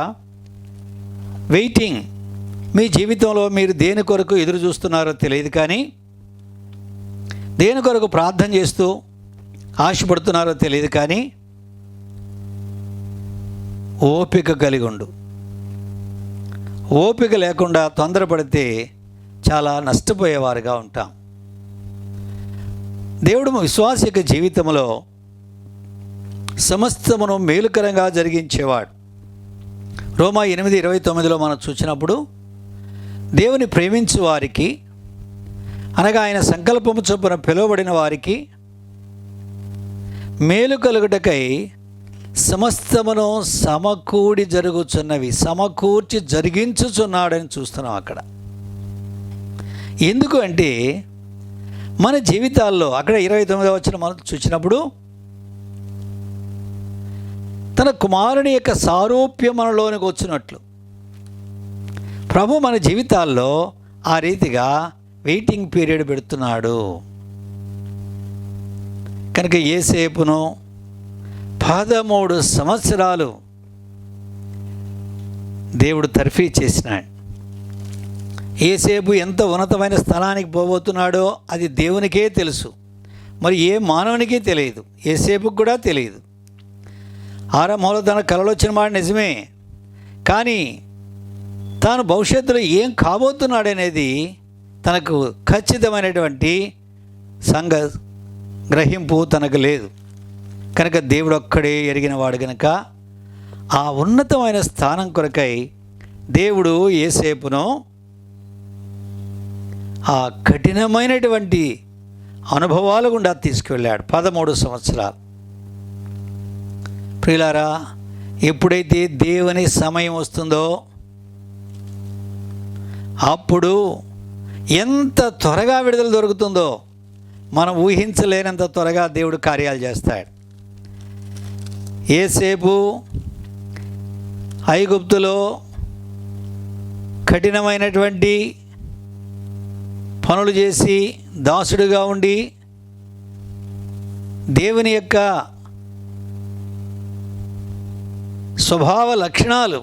వెయిటింగ్, మీ జీవితంలో మీరు దేని కొరకు ఎదురు చూస్తున్నారో తెలియదు, కానీ దేని కొరకు ప్రార్థన చేస్తూ ఆశపడుతున్నారో తెలియదు, కానీ ఓపిక కలిగి ఉండు. ఓపిక లేకుండా తొందరపడితే చాలా నష్టపోయేవారుగా ఉంటాం. దేవుడు విశ్వాస యొక్క జీవితంలో సమస్తమును మేలుకరంగా జరిగించేవాడు. రోమా 8:29 మనం చూసినప్పుడు దేవుని ప్రేమించు వారికి, అనగా ఆయన సంకల్పము చొప్పున పిలువబడిన వారికి మేలు కలుగుటకై సమస్తమును సమకూర్చి జరిగించుచున్నాడని చూస్తున్నాం అక్కడ. ఎందుకు అంటే మన జీవితాల్లో అక్కడ 29వ వచనం మనం చూసినప్పుడు తన కుమారుని యొక్క సారూప్యం మనలోనికి వచ్చినట్లు ప్రభు మన జీవితాల్లో ఆ రీతిగా వెయిటింగ్ పీరియడ్ పెడుతున్నాడు. కనుక యేసేపును 13 సంవత్సరాలు దేవుడు తర్ఫీ చేసినాడు. యేసేపు ఎంత ఉన్నతమైన స్థలానికి పోబోతున్నాడో అది దేవునికే తెలుసు, మరి ఏ మానవునికే తెలియదు, యేసేపుకు కూడా తెలియదు. ఆరంభంలో తన కలలో వచ్చిన మాట నిజమే, కానీ తాను భవిష్యత్తులో ఏం కాబోతున్నాడనేది తనకు ఖచ్చితమైనటువంటి గ్రహింపు తనకు లేదు. కనుక దేవుడు ఒక్కడే ఎరిగిన వాడు కనుక ఆ ఉన్నతమైన స్థానం కొరకై దేవుడు యోసేపును ఆ కఠినమైనటువంటి అనుభవాల గుండా తీసుకువెళ్ళాడు 13 సంవత్సరాలు. ప్రియులారా, ఎప్పుడైతే దేవుని సమయం వస్తుందో అప్పుడు ఎంత త్వరగా విడుదల దొరుకుతుందో మనం ఊహించలేనంత త్వరగా దేవుడు కార్యాలు చేస్తాడు. యోసేపు ఐగుప్తులో కఠినమైనటువంటి పనులు చేసి దాసుడుగా ఉండి దేవుని యొక్క స్వభావ లక్షణాలు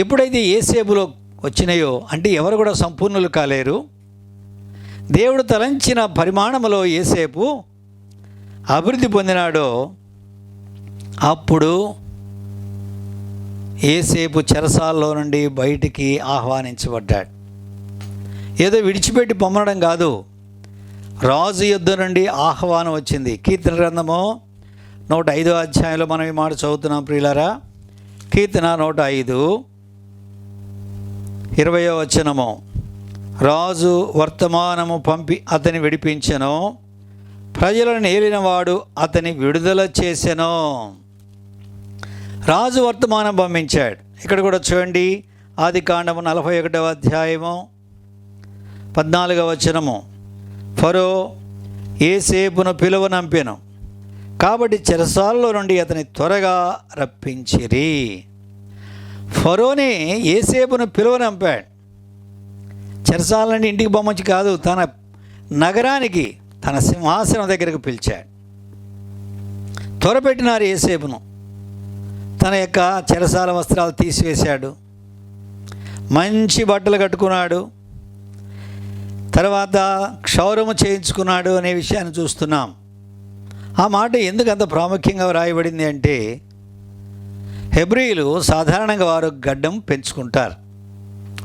ఎప్పుడైతే యోసేపులో వచ్చినాయో, అంటే ఎవరు కూడా సంపూర్ణులు కాలేరు, దేవుడు తలంచిన పరిమాణంలో యోసేపు అభివృద్ధి పొందినాడో అప్పుడు యోసేపు చెరసాల్లో నుండి బయటికి ఆహ్వానించబడ్డాడు. ఏదో విడిచిపెట్టి పొమ్మనడం కాదు, రాజు యుద్ధ నుండి ఆహ్వానం వచ్చింది. కీర్తన గ్రంథము 105వ అధ్యాయంలో మనం ఈ మాట చదువుతున్నాం ప్రియులారా. కీర్తన 105 20వ వచనము, రాజు వర్తమానము పంపి అతని విడిపించెను, ప్రజలను ఏలినవాడు అతని విడుదల చేసెను. రాజు వర్తమానం పంపించాడు. ఇక్కడ కూడా చూడండి, ఆదికాండము 41వ అధ్యాయము 14వ వచనము, ఫరో యోసేపును పిలువనంపెను, కాబట్టి చెరసాలలో నుండి అతని త్వరగా రప్పించిరి. ఫరోనే యోసేపును పిలువనంపాడు. చెరసాల నుండి ఇంటికి బొమ్మచ్చి కాదు, తన నగరానికి, తన సింహాసనం దగ్గరకు పిలిచాడు. త్వరపెట్టినారు యోసేపును. తన యొక్క చెరసాల వస్త్రాలు తీసివేశాడు, మంచి బట్టలు కట్టుకున్నాడు, తర్వాత క్షౌరము చేయించుకున్నాడు అనే విషయాన్ని చూస్తున్నాం. ఆ మాట ఎందుకు అంత ప్రాముఖ్యంగా వ్రాయబడింది అంటే, హెబ్రీయులు సాధారణంగా వారు గడ్డం పెంచుకుంటారు,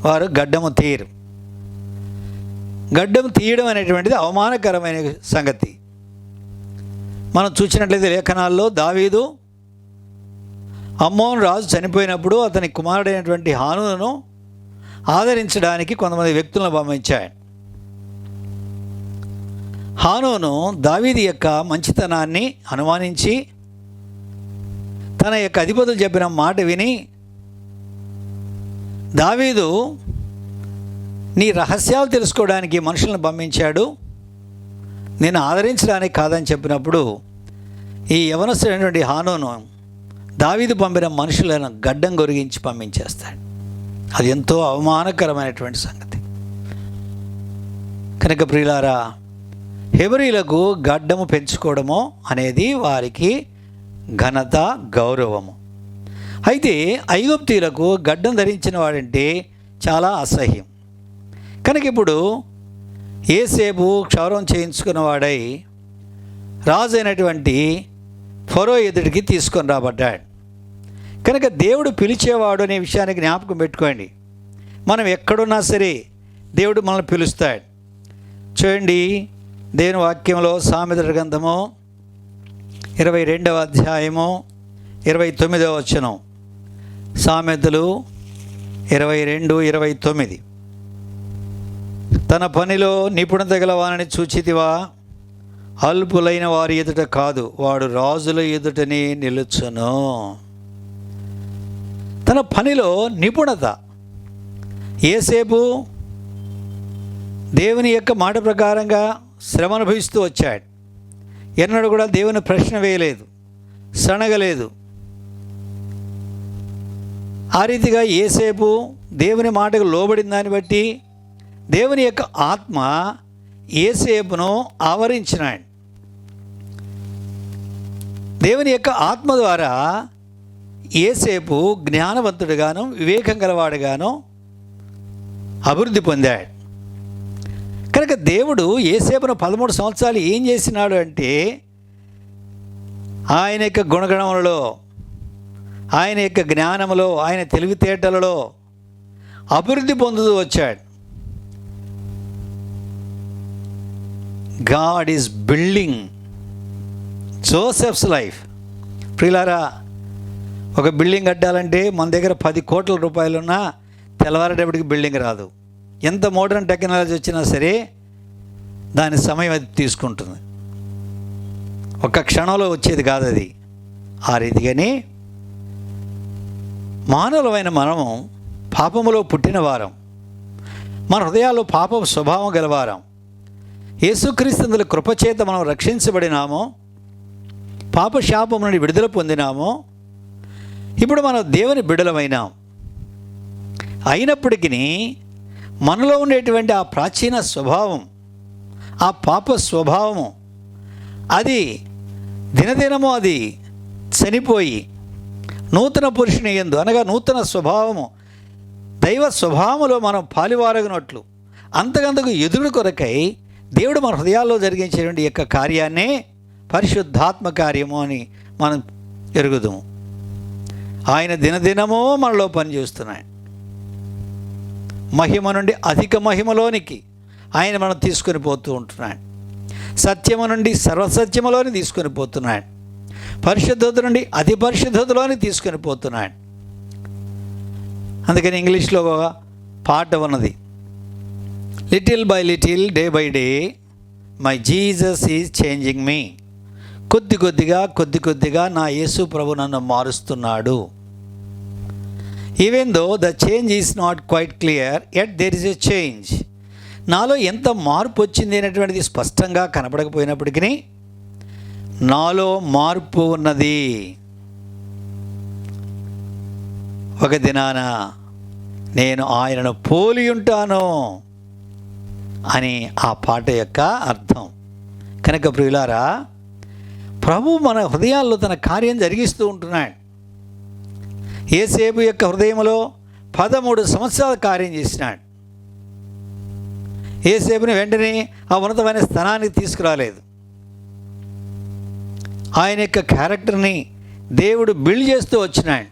వారు గడ్డము తీయరు. గడ్డం తీయడం అనేటువంటిది అవమానకరమైన సంగతి. మనం చూసినట్లయితే లేఖనాల్లో దావీదు అమ్మోను రాజు చనిపోయినప్పుడు అతని కుమారుడైనటువంటి హానూనును ఆదరించడానికి కొంతమంది వ్యక్తులను పంపించాడు. హానూను దావీదు యొక్క మంచితనాన్ని అనుమానించి తన యొక్క అధిపతులు చెప్పిన మాట విని, దావీదు నీ రహస్యాలు తెలుసుకోవడానికి మనుషులను పంపించాడు, నేను ఆదరించడానికి కాదని చెప్పినప్పుడు ఈ యవనస్తుడైనటువంటి హానూను దావీదు పంపిన మనుషులను గడ్డం గొరిగించి పంపించేస్తాడు. అది ఎంతో అవమానకరమైనటువంటి సంగతి. కనుక ప్రియులారా, హెబ్రీయులకు గడ్డము పెంచుకోవడము అనేది వారికి ఘనత, గౌరవము. అయితే ఐగుప్తీయులకు గడ్డం ధరించిన వాడంటే చాలా అసహ్యం. కనుక ఇప్పుడు యోసేపు క్షౌరం చేయించుకున్న వాడై రాజు అయినటువంటి ఫరో ఎదుటికి తీసుకొని రాబడ్డాడు. కనుక దేవుడు పిలిచేవాడు అనే విషయాన్ని జ్ఞాపకం పెట్టుకోండి. మనం ఎక్కడున్నా సరే దేవుడు మనల్ని పిలుస్తాడు. చూడండి, దేవుని వాక్యంలో సామెతల గ్రంథము 22వ అధ్యాయము 29వ వచనం, సామెతలు 22:29, తన పనిలో నిపుణత గల వారిని చూచితివా, అల్పులైన వారి ఎదుట కాదు, వాడు రాజుల ఎదుటనే నిలుచును. తన పనిలో నిపుణత. యోసేపు దేవుని యొక్క మాట ప్రకారంగా శ్రమ అనుభవిస్తూ వచ్చాడు. ఎన్నడూ కూడా దేవుని ప్రశ్న వేయలేదు, సనగలేదు. ఆ రీతిగా యోసేపు దేవుని మాటకు లోబడిన దాన్ని బట్టి దేవుని యొక్క ఆత్మ యోసేపును ఆవరించినాడు. దేవుని యొక్క ఆత్మ ద్వారా యోసేపు జ్ఞానవంతుడిగాను వివేకం గలవాడుగాను అభివృద్ధి పొందాడు. కనుక దేవుడు యోసేపును 13 సంవత్సరాలు ఏం చేసినాడు అంటే, ఆయన యొక్క గుణగణములలో ఆయన యొక్క జ్ఞానములో, ఆయన తెలివితేటలలో అభివృద్ధి పొందుతూ వచ్చాడు. God is building Joseph's life. ప్రియులారా, ఒక బిల్డింగ్ కట్టాలంటే మన దగ్గర 10 కోట్ల రూపాయలున్నా తెల్లవారేటప్పటికి బిల్డింగ్ రాదు. ఎంత మోడర్న్ టెక్నాలజీ వచ్చినా సరే దాని సమయం అది తీసుకుంటుంది. ఒక క్షణంలో వచ్చేది కాదు అది. ఆ రీతిగానే మానవులమైన మనము పాపములో పుట్టిన వారం, మన హృదయాల్లో పాప స్వభావం గలవారం. యేసుక్రీస్తుల కృపచేత మనం రక్షించబడినామో, పాప శాపం నుండి విడుదల పొందినామో, ఇప్పుడు మనం దేవుని బిడ్డలమైనాం. అయినప్పటికీ మనలో ఉండేటువంటి ఆ ప్రాచీన స్వభావం, ఆ పాప స్వభావము అది దినదినము అది చనిపోయి నూతన పురుషుని యందు, అనగా నూతన స్వభావము దైవ స్వభావములో మనం పాలివారగినట్లు అంతకంతకు ఎదురు కొరకై దేవుడు మన హృదయాల్లో జరిగించేటువంటి యొక్క కార్యాన్నే పరిశుద్ధాత్మ కార్యము అని మనం ఎరుగుదాము. ఆయన దినదినమో మనలో పనిచేస్తున్నాడు. మహిమ నుండి అధిక మహిమలోనికి ఆయన మనం తీసుకొని పోతూ ఉంటున్నాడు. సత్యము నుండి సర్వసత్యములోని తీసుకొని పోతున్నాడు. పరిశుద్ధత నుండి అతి పరిశుద్ధతలోని తీసుకొని పోతున్నాడు. అందుకని ఇంగ్లీష్లో ఒక పాట ఉన్నది, little by little, day by day, my Jesus is changing me. కొద్ది కొద్దిగా నా యేసు ప్రభు నన్ను మారుస్తున్నాడు. Even though the change is not quite clear, yet there is a change. నాలో ఎంత మార్పు వచ్చింది అనేటువంటిది స్పష్టంగా కనపడకపోయినప్పటికీ నాలో మార్పు ఉన్నది. ఒక దినాన నేను ఆయనను పోలి ఉంటాను అని ఆ పాట యొక్క అర్థం. కనుక ప్రియులారా, ప్రభు మన హృదయాల్లో తన కార్యం జరిగిస్తూ ఉంటున్నాడు. యేసేపు యొక్క హృదయంలో 13 సంవత్సరాల కార్యం చేసినాడు. యేసేపుని వెంటనే ఆ ఉన్నతమైన స్థానానికి తీసుకురాలేదు. ఆయన యొక్క క్యారెక్టర్ని దేవుడు బిల్డ్ చేస్తూ వచ్చినాడు.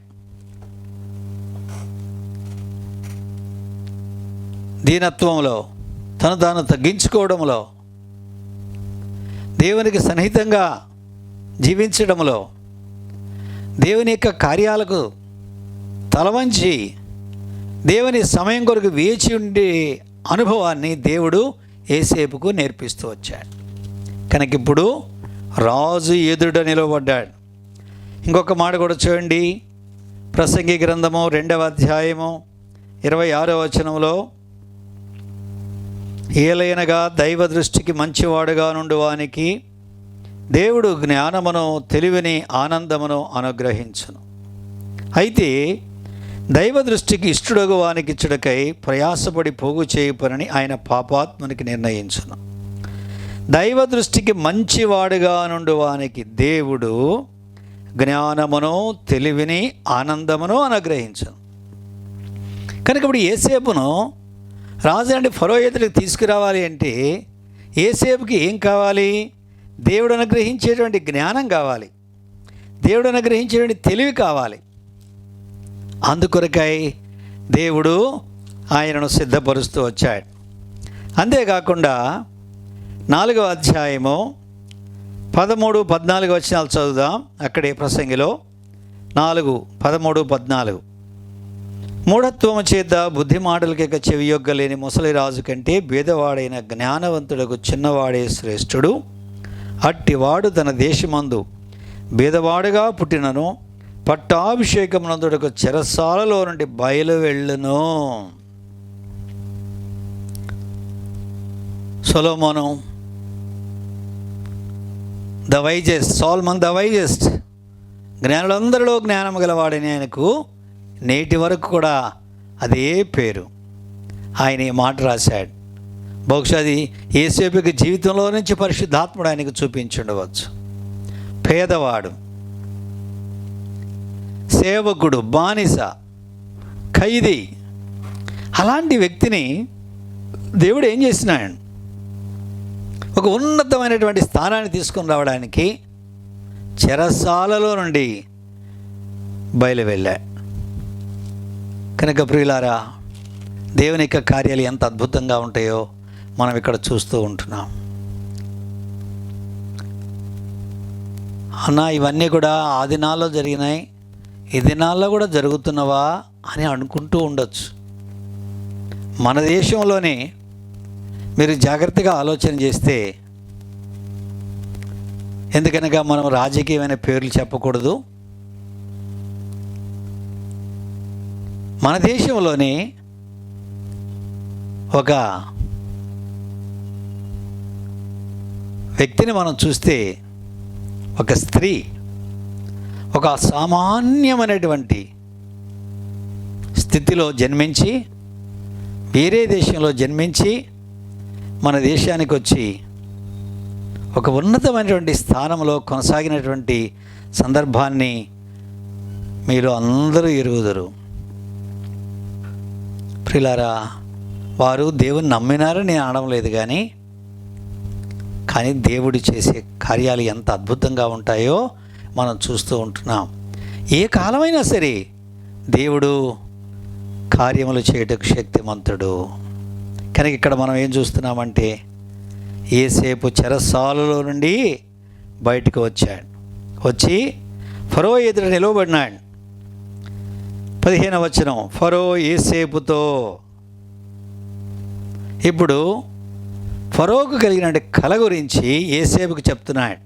దీనత్వంలో, తను తాను తగ్గించుకోవడంలో, దేవునికి సన్నిహితంగా జీవించడంలో, దేవుని యొక్క కార్యాలకు తలవంచి దేవుని సమయం కొరకు వేచి ఉండే అనుభవాన్ని దేవుడు యేసేపుకు నేర్పిస్తూ వచ్చాడు. కనుక ఇప్పుడు రాజు ఎదుట నిలబడ్డాడు. ఇంకొక మాట కూడా చూడండి, ప్రసంగి గ్రంథము 2వ అధ్యాయము 26వ వచనంలో, ఏలయనగా దైవ దృష్టికి మంచివాడుగా నుండి వానికి దేవుడు జ్ఞానమును, తెలివిని, ఆనందమును అనుగ్రహించును. అయితే దైవ దృష్టికి ఇష్టడుగు వానికి ఇచ్చుడకై ప్రయాసపడి పోగు చేయు పనిని ఆయన పాపాత్మునికి నిర్ణయించును. దైవ దృష్టికి మంచివాడుగా నుండి వానికి దేవుడు జ్ఞానమును, తెలివిని, ఆనందమును అనుగ్రహించును. కనుక ఇప్పుడు యేసేపును రాజు అంటే ఫరో ఎదుటికి తీసుకురావాలి అంటే యేసేపుకి ఏం కావాలి? దేవుడు అనుగ్రహించేటువంటి జ్ఞానం కావాలి, దేవుడు అనుగ్రహించేటువంటి తెలివి కావాలి. అందుకొరకై దేవుడు ఆయనను సిద్ధపరుస్తూ వచ్చాడు. అంతేకాకుండా 4వ అధ్యాయము 13, 14 వచనాలు చదువుదాం. అక్కడే ప్రసంగిలో 4, 13, 14. మూఢత్వము చేత బుద్ధి మాటలకి చెవియొగ్గలేని ముసలిరాజు కంటే భేదవాడైన జ్ఞానవంతుడకు చిన్నవాడే శ్రేష్ఠుడు. అట్టివాడు తన దేశమందు భేదవాడుగా పుట్టినను పట్టాభిషేకమునందుడకు చెరసాలలో నుండి బయలు వెళ్ళును. సొలొమోను the wisest, Solomon the wisest, జ్ఞానులందరిలో జ్ఞానం గలవాడని ఆయనకు నేటి వరకు కూడా అదే పేరు. ఆయన ఈ మాట రాశాడు. బహుశా అది యేసేపుకి జీవితంలో నుంచి పరిశుద్ధాత్ముడు ఆయనకు చూపించుండవచ్చు. పేదవాడు, సేవకుడు, బానిస, ఖైదీ, అలాంటి వ్యక్తిని దేవుడు ఏం చేసినాడు? ఒక ఉన్నతమైనటువంటి స్థానాన్ని తీసుకొని రావడానికి చెరసాలలో నుండి బయలు వెళ్ళా. కనుక ప్రియులారా, దేవుని యొక్క కార్యాలు ఎంత అద్భుతంగా ఉంటాయో మనం ఇక్కడ చూస్తూ ఉంటున్నాం. అన్న ఇవన్నీ కూడా ఆ దినాల్లో జరిగినాయి, ఈ దినాల్లో కూడా జరుగుతున్నవా అని అనుకుంటూ ఉండొచ్చు. మన దేశంలోనే మీరు జాగ్రత్తగా ఆలోచన చేస్తే, ఎందుకనగా మనం రాజకీయమైన పేర్లు చెప్పకూడదు, మన దేశంలోనే ఒక వ్యక్తిని మనం చూస్తే, ఒక స్త్రీ ఒక సామాన్యమైనటువంటి స్థితిలో జన్మించి వేరే దేశంలో జన్మించి మన దేశానికి వచ్చి ఒక ఉన్నతమైనటువంటి స్థానంలో కొనసాగినటువంటి సందర్భాన్ని మీరు అందరూ ఎరుగుదురు. ప్రియులారా, వారు దేవుని నమ్మినారని నేను అనడం లేదు, కానీ దేవుడు చేసే కార్యాలు ఎంత అద్భుతంగా ఉంటాయో మనం చూస్తూ ఉంటున్నాం. ఏ కాలమైనా సరే దేవుడు కార్యములు చేయటకు శక్తిమంతుడు. కనుక ఇక్కడ మనం ఏం చూస్తున్నామంటే, యేసేపు చెరసాలలో నుండి బయటకు వచ్చాడు, వచ్చి ఫరో ఎదుట నిలవబడినాడు. 15వ వచనం, ఫరో యేసేపుతో. ఇప్పుడు ఫరోకు కలిగిన కల గురించి యేసేపుకు చెప్తున్నాడు.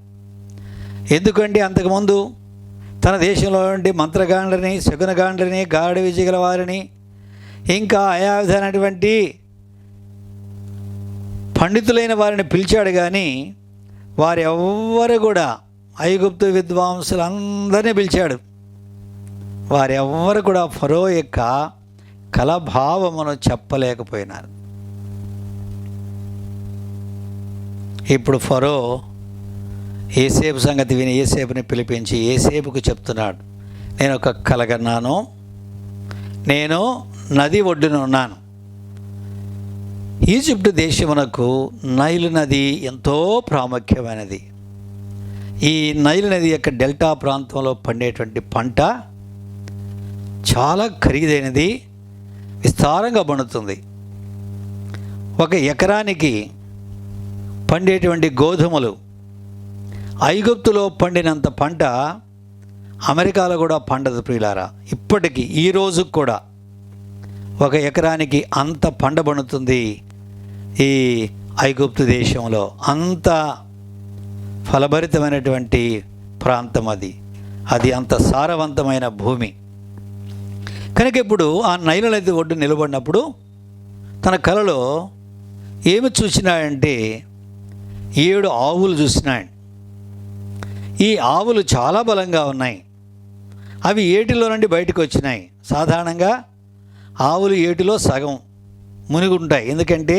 ఎందుకంటే అంతకుముందు తన దేశంలో నుండి మంత్రగాండ్లని, శకునగాండ్లని, గాఢ విజయగల వారిని, ఇంకా ఆయా విధమైనటువంటి పండితులైన వారిని పిలిచాడు. కానీ వారెవ్వరు కూడా, ఐగుప్తు విద్వాంసులందరినీ పిలిచాడు, వారెవ్వరు కూడా ఫరో యొక్క కలభావమును చెప్పలేకపోయినారు. ఇప్పుడు ఫరో యేసేపు సంగతి విని యేసేపుని పిలిపించి యేసేపుకు చెప్తున్నాడు, నేను ఒక కలగన్నాను, నేను నది ఒడ్డున ఉన్నాను. ఈజిప్టు దేశమునకు నైలు నది ఎంతో ప్రాముఖ్యమైనది. ఈ నైలు నది యొక్క డెల్టా ప్రాంతంలో పండేటువంటి పంట చాలా ఖరీదైనది, విస్తారంగా పండుతుంది. ఒక ఎకరానికి పండేటువంటి గోధుమలు ఐగుప్తులో పండినంత పంట అమెరికాలో కూడా పండదు ప్రియులారా. ఇప్పటికీ ఈ రోజు కూడా ఒక ఎకరానికి అంత పంట పండుతుంది ఈ ఐగుప్తు దేశంలో. అంత ఫలభరితమైనటువంటి ప్రాంతం అది అంత సారవంతమైన భూమి. కనుక ఇప్పుడు ఆ నైలు నది ఒడ్డు నిలబడినప్పుడు తన కలలో ఏమి చూసినాడంటే 7 ఆవులు చూసినాడు. ఈ ఆవులు చాలా బలంగా ఉన్నాయి. అవి ఏటిలో నుండి బయటకు వచ్చినాయి. సాధారణంగా ఆవులు ఏటిలో సగం మునిగుంటాయి, ఎందుకంటే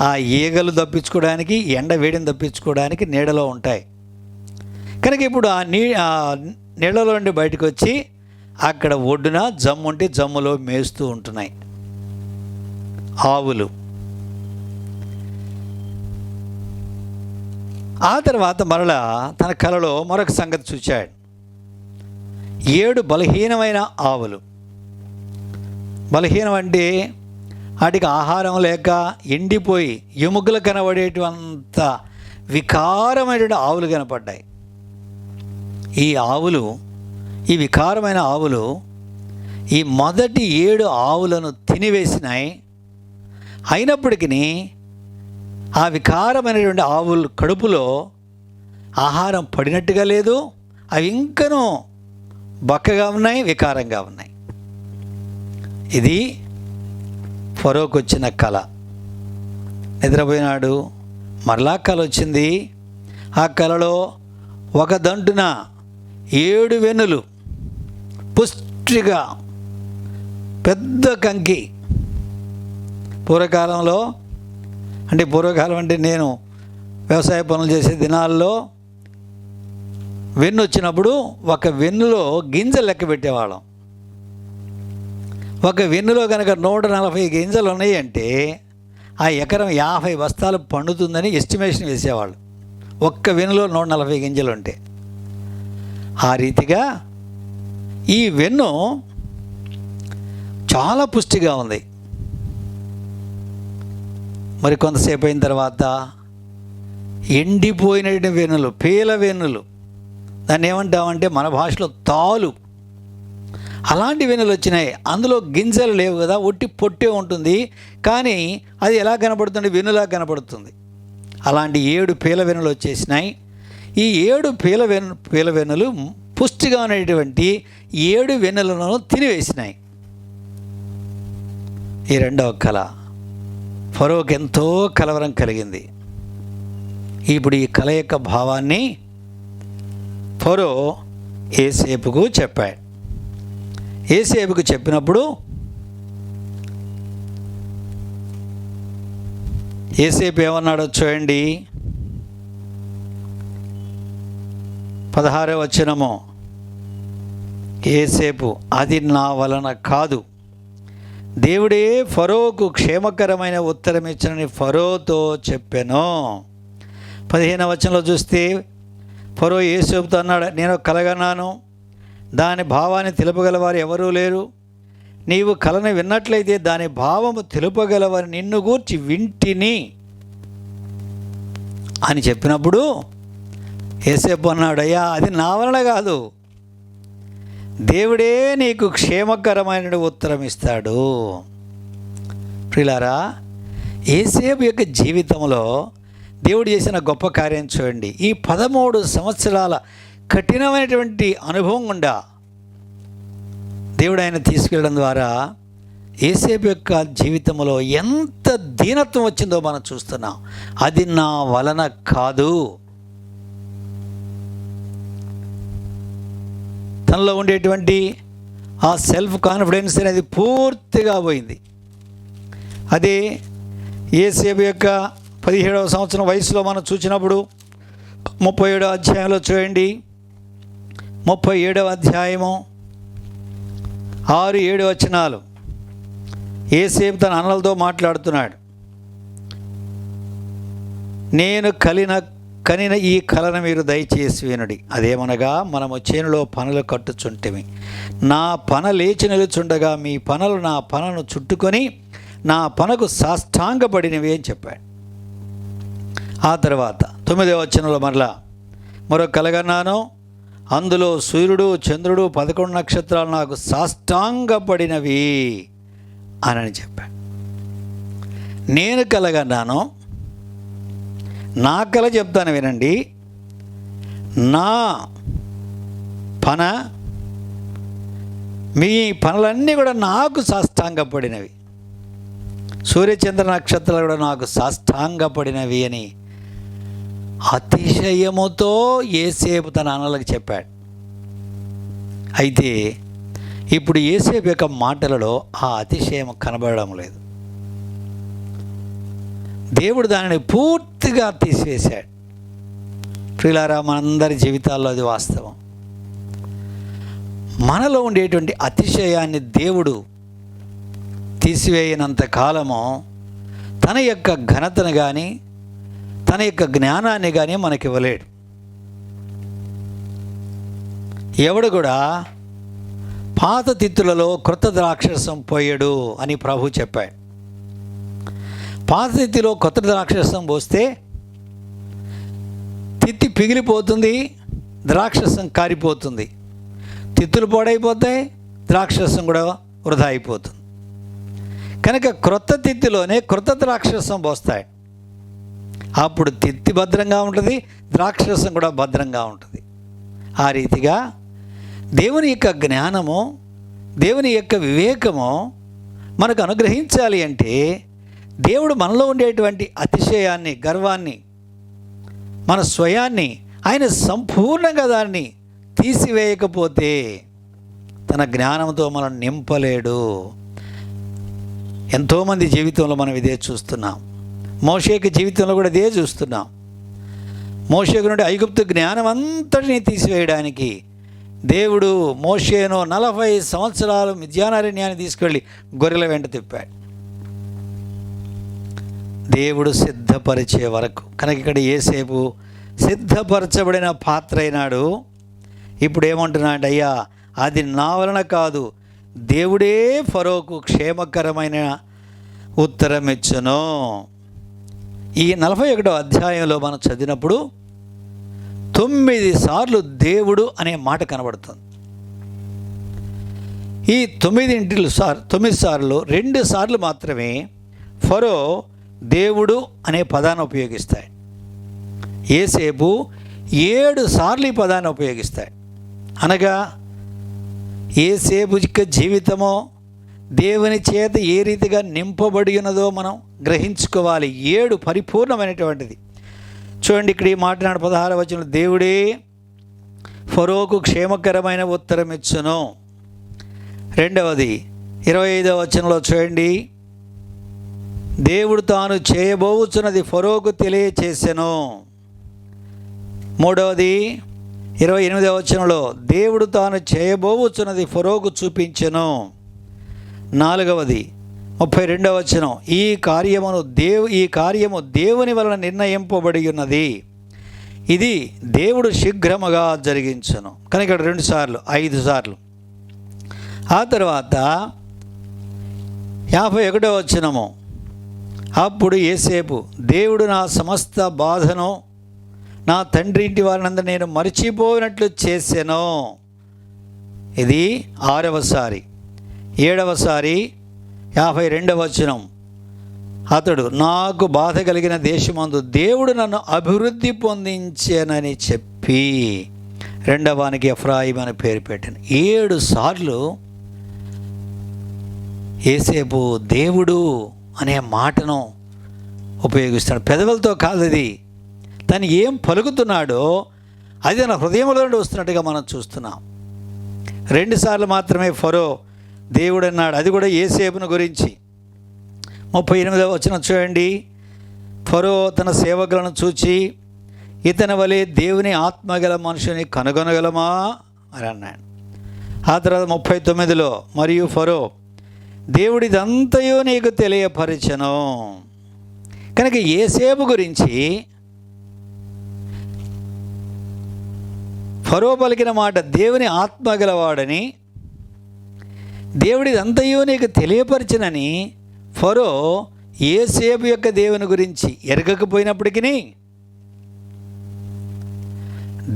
ఆ ఈగలు తప్పించుకోవడానికి, ఎండ వేడిని తప్పించుకోవడానికి నీడలో ఉంటాయి. కనుక ఇప్పుడు ఆ నీడలో నుండి బయటకు వచ్చి అక్కడ ఒడ్డున జమ్ము ఉంటే జమ్ములో మేస్తూ ఉంటున్నాయి ఆవులు. ఆ తర్వాత మరలా తన కలలో మరొక సంగతి చూచాడు. 7 బలహీనమైన ఆవులు. బలహీనం అంటే వాటికి ఆహారం లేక ఎండిపోయి ఎముకలు కనబడేటంత వికారమైనటువంటి ఆవులు కనపడ్డాయి. ఈ వికారమైన ఆవులు ఈ మొదటి 7 ఆవులను తినివేసినాయి. అయినప్పటికీ ఆ వికారమైనటువంటి ఆవులు కడుపులో ఆహారం పడినట్టుగా లేదు. అవి ఇంకనూ బక్కగా ఉన్నాయి, వికారంగా ఉన్నాయి. ఇది ఫరోకు వచ్చిన కళ. నిద్రపోయినాడు, మరలా కళ వచ్చింది. ఆ కళలో ఒక దంటున 7 వెన్నులు, పుష్టిగా పెద్ద కంకి. పూర్వకాలం అంటే నేను వ్యవసాయ పనులు చేసే దినాల్లో వెన్ను వచ్చినప్పుడు ఒక వెన్నులో గింజలు లెక్క పెట్టేవాళ్ళం. ఒక వెన్నులో కనుక 140 గింజలు ఉన్నాయి అంటే ఆ ఎకరం 50 బస్తాలు పండుతుందని ఎస్టిమేషన్ వేసేవాళ్ళు. ఒక్క వెన్నులో 140 గింజలు ఉంటే. ఆ రీతిగా ఈ వెన్ను చాలా పుష్టిగా ఉంది. మరి కొంతసేపు అయిన తర్వాత ఎండిపోయిన వెన్నులు, పేల వెన్నులు, దాన్ని ఏమంటామంటే మన భాషలో తాలు, అలాంటి వెన్నులు వచ్చినాయి. అందులో గింజలు లేవు కదా, ఒట్టి పొట్టే ఉంటుంది, కానీ అది ఎలా కనపడుతుంది? వెన్నులా కనపడుతుంది. అలాంటి 7 పేల వెన్నులు వచ్చేసినాయి. ఈ 7 పేల వెన్నులు పుష్టిగా ఉన్నటువంటి 7 వెన్నులను తినివేసినాయి. ఈ రెండవ కళ ఫరోకి ఎంతో కలవరం కలిగింది. ఇప్పుడు ఈ కళ యొక్క భావాన్ని ఫరో యోసేపుకు చెప్పాడు. యోసేపుకు చెప్పినప్పుడు యోసేపు ఏమన్నాడో చూడండి. 16వ వచనము. యోసేపు, అది నా వలన కాదు, దేవుడే ఫరోకు క్షేమకరమైన ఉత్తరం ఇచ్చినని ఫరోతో చెప్పాను. 15వ వచనంలో చూస్తే ఫరో యోసేపుతో అన్నాడు, నేను కలగన్నాను, దాని భావాన్ని తెలుపగలవారు ఎవరూ లేరు. నీవు కలను విన్నట్లయితే దాని భావము తెలుపగలవారు నిన్ను గూర్చి వింటిని అని చెప్పినప్పుడు యోసేపు అన్నాడు, అయ్యా అది నా వలన కాదు, దేవుడే నీకు క్షేమకరమైన ఉత్తరం ఇస్తాడు. ప్రియులారా, యోసేపు యొక్క జీవితంలో దేవుడు చేసిన గొప్ప కార్యం చూడండి. ఈ 13 సంవత్సరాల కఠినమైనటువంటి అనుభవం గుండా దేవుడు ఆయన తీసుకెళ్ళడం ద్వారా యోసేపు యొక్క జీవితంలో ఎంత దీనత్వం వచ్చిందో మనం చూస్తున్నాం. అది నా వలన కాదు. తనలో ఉండేటువంటి ఆ సెల్ఫ్ కాన్ఫిడెన్స్ అనేది పూర్తిగా పోయింది. అదే యోసేపు యొక్క 17వ సంవత్సరం వయసులో మనం చూసినప్పుడు 37వ అధ్యాయంలో చూడండి. 37వ అధ్యాయము 6-7 వచనాలు. యోసేపు తన అన్నలతో మాట్లాడుతున్నాడు. నేను కనిన ఈ కలను మీరు దయచేసి వినుడి. అదేమనగా, మనము చేనులో పనులు కట్టుచుంటిమి, నా పన లేచి నిలుచుండగా మీ పనులు నా పనను చుట్టుకొని నా పనకు సాష్టాంగపడినవి అని చెప్పాడు. ఆ తర్వాత 9వ వచనంలో మరో కలగన్నాను, అందులో సూర్యుడు చంద్రుడు 11 నక్షత్రాలు నాకు సాష్టాంగపడినవి అని చెప్పాడు. నేను కలగన్నాను, నా కల చెప్తాను వినండి. నా పన, మీ పనులన్నీ కూడా నాకు సాష్టాంగపడినవి, సూర్యచంద్ర నక్షత్రాలు కూడా నాకు సాష్టాంగపడినవి అని అతిశయముతో యోసేపు తన అన్నలకు చెప్పాడు. అయితే ఇప్పుడు యోసేపు యొక్క మాటలలో ఆ అతిశయం కనబడడం లేదు. దేవుడు దానిని పూర్తిగా తీసివేశాడు. ప్రియులారా, మనందరి జీవితాల్లో అది వాస్తవం. మనలో ఉండేటువంటి అతిశయాన్ని దేవుడు తీసివేయనంత కాలము తన యొక్క ఘనతను కానీ తన యొక్క జ్ఞానాన్ని కానీ మనకి ఇవ్వలేడు. ఎవడు కూడా పాత తిత్తులలో క్రొత్త ద్రాక్షరసం పోయాడు అని ప్రభు చెప్పాడు. పాత తిత్తిలో కొత్త ద్రాక్షరసం పోస్తే తిత్తి పిగిలిపోతుంది, ద్రాక్షరసం కారిపోతుంది, తిత్తులు పాడైపోతాయి, ద్రాక్షరసం కూడా వృధా అయిపోతుంది. కనుక క్రొత్త తిత్తిలోనే క్రొత్త ద్రాక్షరసం పోస్తాయి. అప్పుడు తిత్తి భద్రంగా ఉంటుంది, ద్రాక్షరసం కూడా భద్రంగా ఉంటుంది. ఆ రీతిగా దేవుని యొక్క జ్ఞానము, దేవుని యొక్క వివేకము మనకు అనుగ్రహించాలి అంటే దేవుడు మనలో ఉండేటువంటి అతిశయాన్ని, గర్వాన్ని, మన స్వయాన్ని ఆయన సంపూర్ణంగా దాన్ని తీసివేయకపోతే తన జ్ఞానంతో మనం నింపలేడు. ఎంతోమంది జీవితంలో మనం ఇదే చూస్తున్నాం. మోషేకి జీవితంలో కూడా ఇదే చూస్తున్నాం. మోషేకు నుండి ఐగుప్తు జ్ఞానం అంతటినీ తీసివేయడానికి దేవుడు మోషేను 40 సంవత్సరాలు మిద్యానారణ్యాన్ని తీసుకెళ్ళి గొర్రెల వెంట తిప్పాడు, దేవుడు సిద్ధపరిచే వరకు. కనుక ఇక్కడ యోసేపు సిద్ధపరచబడిన పాత్ర అయినాడు. ఇప్పుడు ఏమంటున్నాడు, అయ్యా అది నా వలన కాదు, దేవుడే ఫరోకు క్షేమకరమైన ఉత్తరం ఇచ్చును. ఈ 41వ అధ్యాయంలో మనం చదివినప్పుడు 9 సార్లు దేవుడు అనే మాట కనబడుతుంది. ఈ 9 సార్లు 2 సార్లు మాత్రమే ఫరో దేవుడు అనే పదాన్ని ఉపయోగిస్తాయి. యోసేపు 7 సార్లు ఈ పదాన్ని ఉపయోగిస్తాయి. అనగా యోసేపు యొక్క జీవితమో దేవుని చేత ఏ రీతిగా నింపబడి ఉన్నదో మనం గ్రహించుకోవాలి. 7 పరిపూర్ణమైనటువంటిది. చూడండి, ఇక్కడ ఈ మాట్లాడిన 16వ వచనంలో దేవుడే ఫరోకు క్షేమకరమైన ఉత్తరం ఇచ్చును. రెండవది 25వ వచనంలో చూడండి, దేవుడు తాను చేయబోచున్నది ఫరోకు తెలియచేసెను. మూడవది 28వ వచనంలో దేవుడు తాను చేయబోచున్నది ఫరోకు చూపించెను. నాలుగవది 32వ వచనం, ఈ కార్యము దేవుని వలన నిర్ణయింపబడి ఉన్నది, ఇది దేవుడు శీఘ్రముగా జరిగించును. కనుక ఇక్కడ 2 సార్లు 5 సార్లు. ఆ తర్వాత 51వ వచనము, అప్పుడు యోసేపు దేవుడు నా సమస్త బాధను నా తండ్రి ఇంటి వారినందరూ నేను మరిచిపోయినట్లు చేసెను. ఇది 6వ సారి. 7వ సారి 52వ వచనం, అతడు నాకు బాధ కలిగిన దేశమందు దేవుడు నన్ను అభివృద్ధి పొందించానని చెప్పి రెండవానికి ఎఫ్రాయిం అని పేరు పెట్టాను. 7 సార్లు యోసేపు దేవుడు అనే మాటను ఉపయోగిస్తాడు. పెదవులతో కాదు, అది తను ఏం పలుకుతున్నాడో అది నా హృదయంలో నుండి వస్తున్నట్టుగా మనం చూస్తున్నాం. 2 సార్లు మాత్రమే ఫరో దేవుడు అన్నాడు, అది కూడా యోసేపును గురించి. 38వ వచనం చూడండి, ఫరో తన సేవకులను చూచి ఇతని వలె దేవుని ఆత్మగల మనుషుని కనుగొనగలమా అని అన్నాడు. ఆ తర్వాత 39లో, మరియు ఫరో దేవుడిదంతయో నీకు తెలియపరచను. కనుక యోసేపు గురించి ఫరో పలికిన మాట దేవుని ఆత్మ గలవాడని, దేవుడిదంతయో నీకు తెలియపరచనని ఫరో యోసేపు యొక్క దేవుని గురించి ఎరగకపోయినప్పటికీ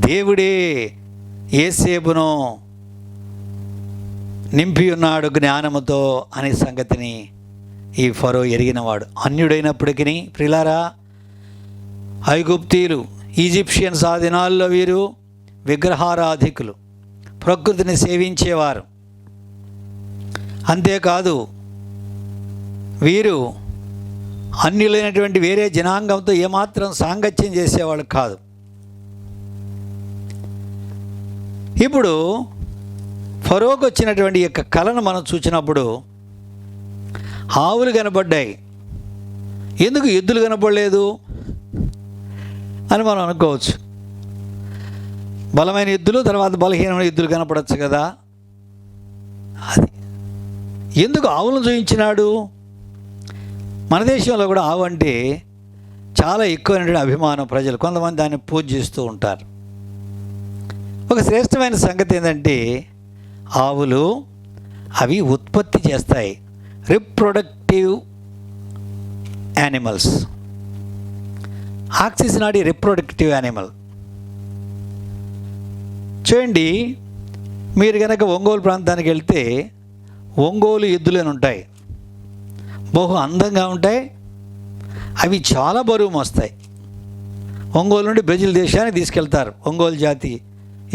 దేవుడే యోసేపును నింపి ఉన్నాడు జ్ఞానముతో అనే సంగతిని ఈ ఫరో ఎరిగినవాడు. అన్యుడైనప్పటికీ ప్రిలారా, ఐగుప్తీయులు ఈజిప్షియన్స్ ఆ దినాల్లో వీరు విగ్రహారాధికులు, ప్రకృతిని సేవించేవారు. అంతేకాదు వీరు అన్యులైనటువంటి వేరే జనాంగంతో ఏమాత్రం సాంగత్యం చేసేవాళ్ళు కాదు. ఇప్పుడు ఫరోకు వచ్చినటువంటి యొక్క కళను మనం చూసినప్పుడు ఆవులు కనపడ్డాయి, ఎందుకు ఎద్దులు కనపడలేదు అని మనం అనుకోవచ్చు. బలమైన ఎద్దులు, తర్వాత బలహీనమైన ఎద్దులు కనపడవచ్చు కదా. అది ఎందుకు ఆవులను చూపించినాడు? మన దేశంలో కూడా ఆవు అంటే చాలా ఎక్కువైనటువంటి అభిమానం ప్రజలు, కొంతమంది దాన్ని పూజిస్తూ ఉంటారు. ఒక శ్రేష్టమైన సంగతి ఏంటంటే ఆవులు అవి ఉత్పత్తి చేస్తాయి, reproductive animals. Aux is not a reproductive animal. చూడండి, మీరు కనుక ఒంగోలు ప్రాంతానికి వెళ్తే ఒంగోలు ఎద్దులని ఉంటాయి, బహు అందంగా ఉంటాయి, అవి చాలా బరువు మోస్తాయి. ఒంగోలు నుండి బ్రెజిల్ దేశానికి తీసుకెళ్తారు ఒంగోలు జాతి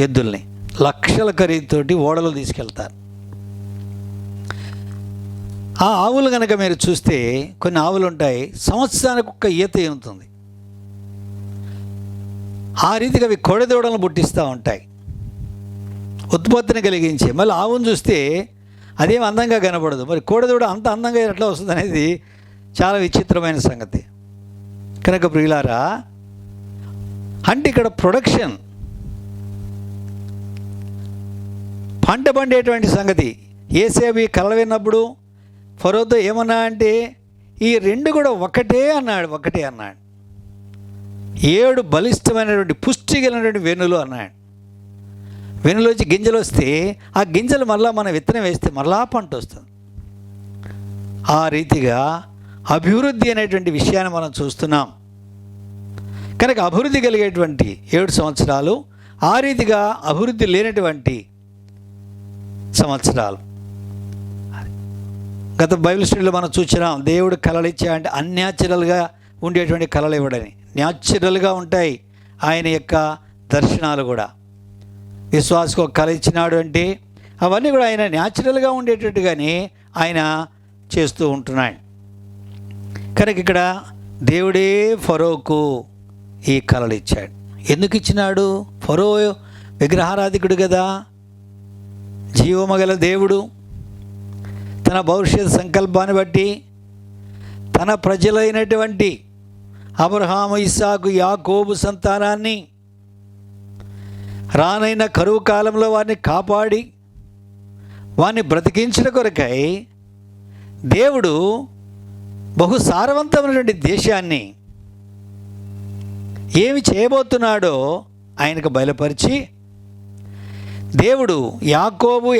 ఎద్దుల్ని, లక్షల ఖరీదుతోటి ఓడలు తీసుకెళ్తారు. ఆ ఆవులు కనుక మీరు చూస్తే కొన్ని ఆవులు ఉంటాయి సంవత్సరానికి ఒక్క ఈత ఈనుతుంది. ఆ రీతిగా అవి కోడెదూడలను పుట్టిస్తూ ఉంటాయి, ఉత్పత్తిని కలిగించి. మళ్ళీ ఆవును చూస్తే అదేం అందంగా కనబడదు, మరి కోడెదూడ అంత అందంగా ఎట్లా వస్తుంది అనేది చాలా విచిత్రమైన సంగతి. కనుక ప్రియులారా, అంటే ఇక్కడ ప్రొడక్షన్, పంట పండేటువంటి సంగతి. యోసేపు కలలు విన్నప్పుడు ఫరోతో ఏమన్నా అంటే ఈ 2 కూడా ఒకటే అన్నాడు. 7 బలిష్టమైనటువంటి పుష్టి కలిగినటువంటి వెన్నులు అన్నాడు. వెనులోంచి గింజలు వస్తే ఆ గింజలు మళ్ళా మనం విత్తనం వేస్తే మరలా పంట వస్తుంది. ఆ రీతిగా అభివృద్ధి అనేటువంటి విషయాన్ని మనం చూస్తున్నాం. కనుక అభివృద్ధి కలిగేటువంటి 7 సంవత్సరాలు, ఆ రీతిగా అభివృద్ధి లేనటువంటి సంవత్సరాలు. గత బైబిల్ స్టడీలో మనం చూసినాం, దేవుడు కళలు ఇచ్చా అంటే అన్యాచురల్గా ఉండేటువంటి కళలు ఇవ్వడని. న్యాచురల్గా ఉంటాయి ఆయన యొక్క దర్శనాలు కూడా. విశ్వాసకు ఒక కళ ఇచ్చినాడు అంటే అవన్నీ కూడా ఆయన న్యాచురల్గా ఉండేటట్టుగానే ఆయన చేస్తూ ఉంటున్నాడు. కనుక ఇక్కడ దేవుడే ఫరోకు ఈ కళలు ఇచ్చాడు. ఎందుకు ఇచ్చినాడు? ఫరో విగ్రహారాధికుడు కదా, జీవమగల దేవుడు తన భవిష్యత్ సంకల్పాన్ని బట్టి తన ప్రజలైనటువంటి అబ్రహాము, ఇస్సాకు, యాకోబు సంతానాన్ని రానైన కరువు కాలంలో వారిని కాపాడి వారిని బ్రతికించిన కొరకై దేవుడు బహు సారవంతమైనటువంటి దేశాన్ని ఏమి చేయబోతున్నాడో ఆయనకు బయలుపరిచి, దేవుడు యాకోబు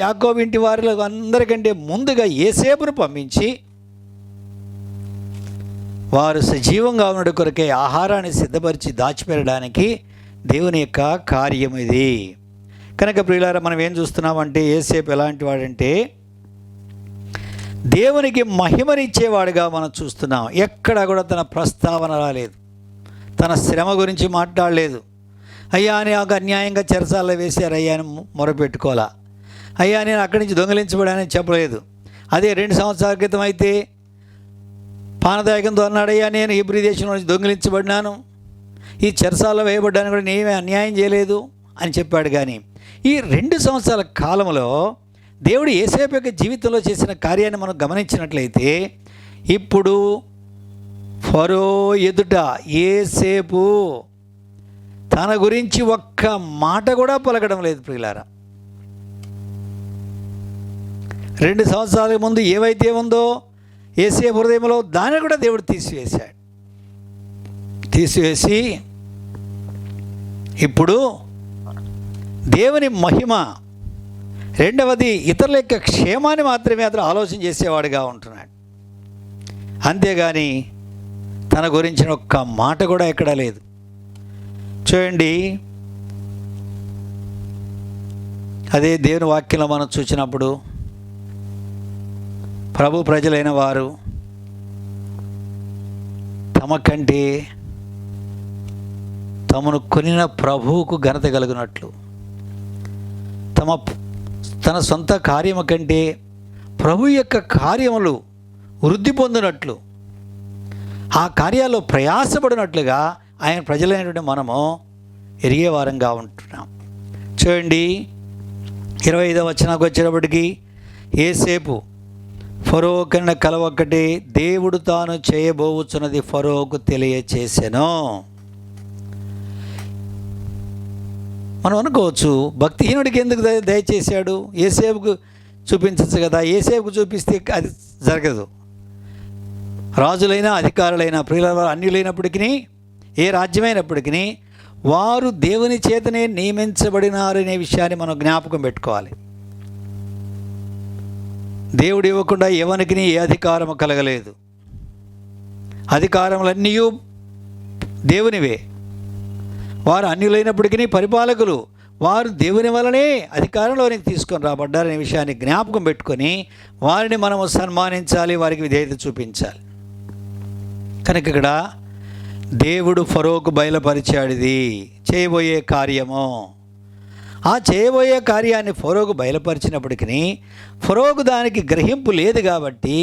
ఇంటి వారిలో అందరికంటే ముందుగా యోసేపును పంపించి వారు సజీవంగా ఉండడం కొరకే ఆహారాన్ని సిద్ధపరిచి దాచిపెట్టడానికి దేవుని యొక్క కార్యం ఇది. కనుక ప్రియులారా, మనం ఏం చూస్తున్నామంటే యోసేపు ఎలాంటి వాడంటే దేవునికి మహిమనిచ్చేవాడుగా మనం చూస్తున్నాం. ఎక్కడా కూడా తన ప్రస్తావన రాలేదు, తన శ్రమ గురించి మాట్లాడలేదు. అయ్యా నాకు అన్యాయంగా చెరసాల్లో వేశారు అయ్యా అని మొరపెట్టుకోవాలా, అయ్యా నేను అక్కడి నుంచి దొంగిలించబడానని చెప్పలేదు. అదే 2 సంవత్సరాల క్రితం అయితే పానదాయకంతో అన్నాడయ్యా నేను హెబ్రీ దేశంలో నుంచి దొంగిలించబడినాను, ఈ చెరసాల్లో వేయబడ్డాను కూడా నేనే అన్యాయం చేయలేదు అని చెప్పాడు. కానీ ఈ 2 సంవత్సరాల కాలంలో దేవుడు యోసేపు యొక్క జీవితంలో చేసిన కార్యాన్ని మనం గమనించినట్లయితే, ఇప్పుడు ఫరో ఎదుట యోసేపు తన గురించి ఒక్క మాట కూడా పలకడం లేదు. ప్రియులారా, 2 సంవత్సరాల ముందు ఏవైతే ఉందో యోసేపు హృదయంలో దాన్ని కూడా దేవుడు తీసివేశాడు. తీసివేసి ఇప్పుడు దేవుని మహిమ, రెండవది ఇతరుల యొక్క క్షేమాన్ని మాత్రమే అతను ఆలోచన చేసేవాడుగా ఉంటున్నాడు. అంతేగాని తన గురించిన ఒక్క మాట కూడా ఎక్కడా లేదు. చూడండి, అదే దేవుని వాక్యంలో మనం చూసినప్పుడు ప్రభు ప్రజలైన వారు తమ కంటే తమను కొనిన ప్రభువుకు ఘనత కలుగునట్లు, తన సొంత కార్యము కంటే ప్రభు యొక్క కార్యములు వృద్ధి పొందినట్లు, ఆ కార్యాల్లో ప్రయాసపడినట్లుగా ఆయన ప్రజలైనటువంటి మనము ఎరిగేవారంగా ఉంటున్నాం. చూడండి, 25వ వచనానికి వచ్చేటప్పటికి యోసేపు ఫరో కన్న కల ఒక్కటే దేవుడు తాను చేయబోవచ్చున్నది ఫరోకు తెలియచేసెను. మనం అనుకోవచ్చు, భక్తిహీనుడికి ఎందుకు దయచేశాడు? యోసేపుకు చూపించచ్చు కదా, యోసేపుకు చూపిస్తే అది జరగదు. రాజులైనా అధికారులైనా ప్రియుల అన్యులైనప్పటికీ, ఏ రాజ్యమైనప్పటికీ వారు దేవుని చేతనే నియమించబడినారనే విషయాన్ని మనం జ్ఞాపకం పెట్టుకోవాలి. దేవుడు ఇవ్వకుండా ఎవరికి ఏ అధికారము కలగలేదు. అధికారములన్నీ దేవునివే. వారు అన్యులైనప్పటికీ పరిపాలకులు వారు దేవుని వలనే అధికారంలోనికి తీసుకొని రాబడ్డారనే విషయాన్ని జ్ఞాపకం పెట్టుకొని వారిని మనము సన్మానించాలి, వారికి విధేయత చూపించాలి. కనుక ఇక్కడ దేవుడు ఫరోకు బయలుపరిచాడు ఇది చేయబోయే కార్యము. ఆ చేయబోయే కార్యాన్ని ఫరోకు బయలుపరిచినప్పటికీ ఫరోకు దానికి గ్రహింపు లేదు కాబట్టి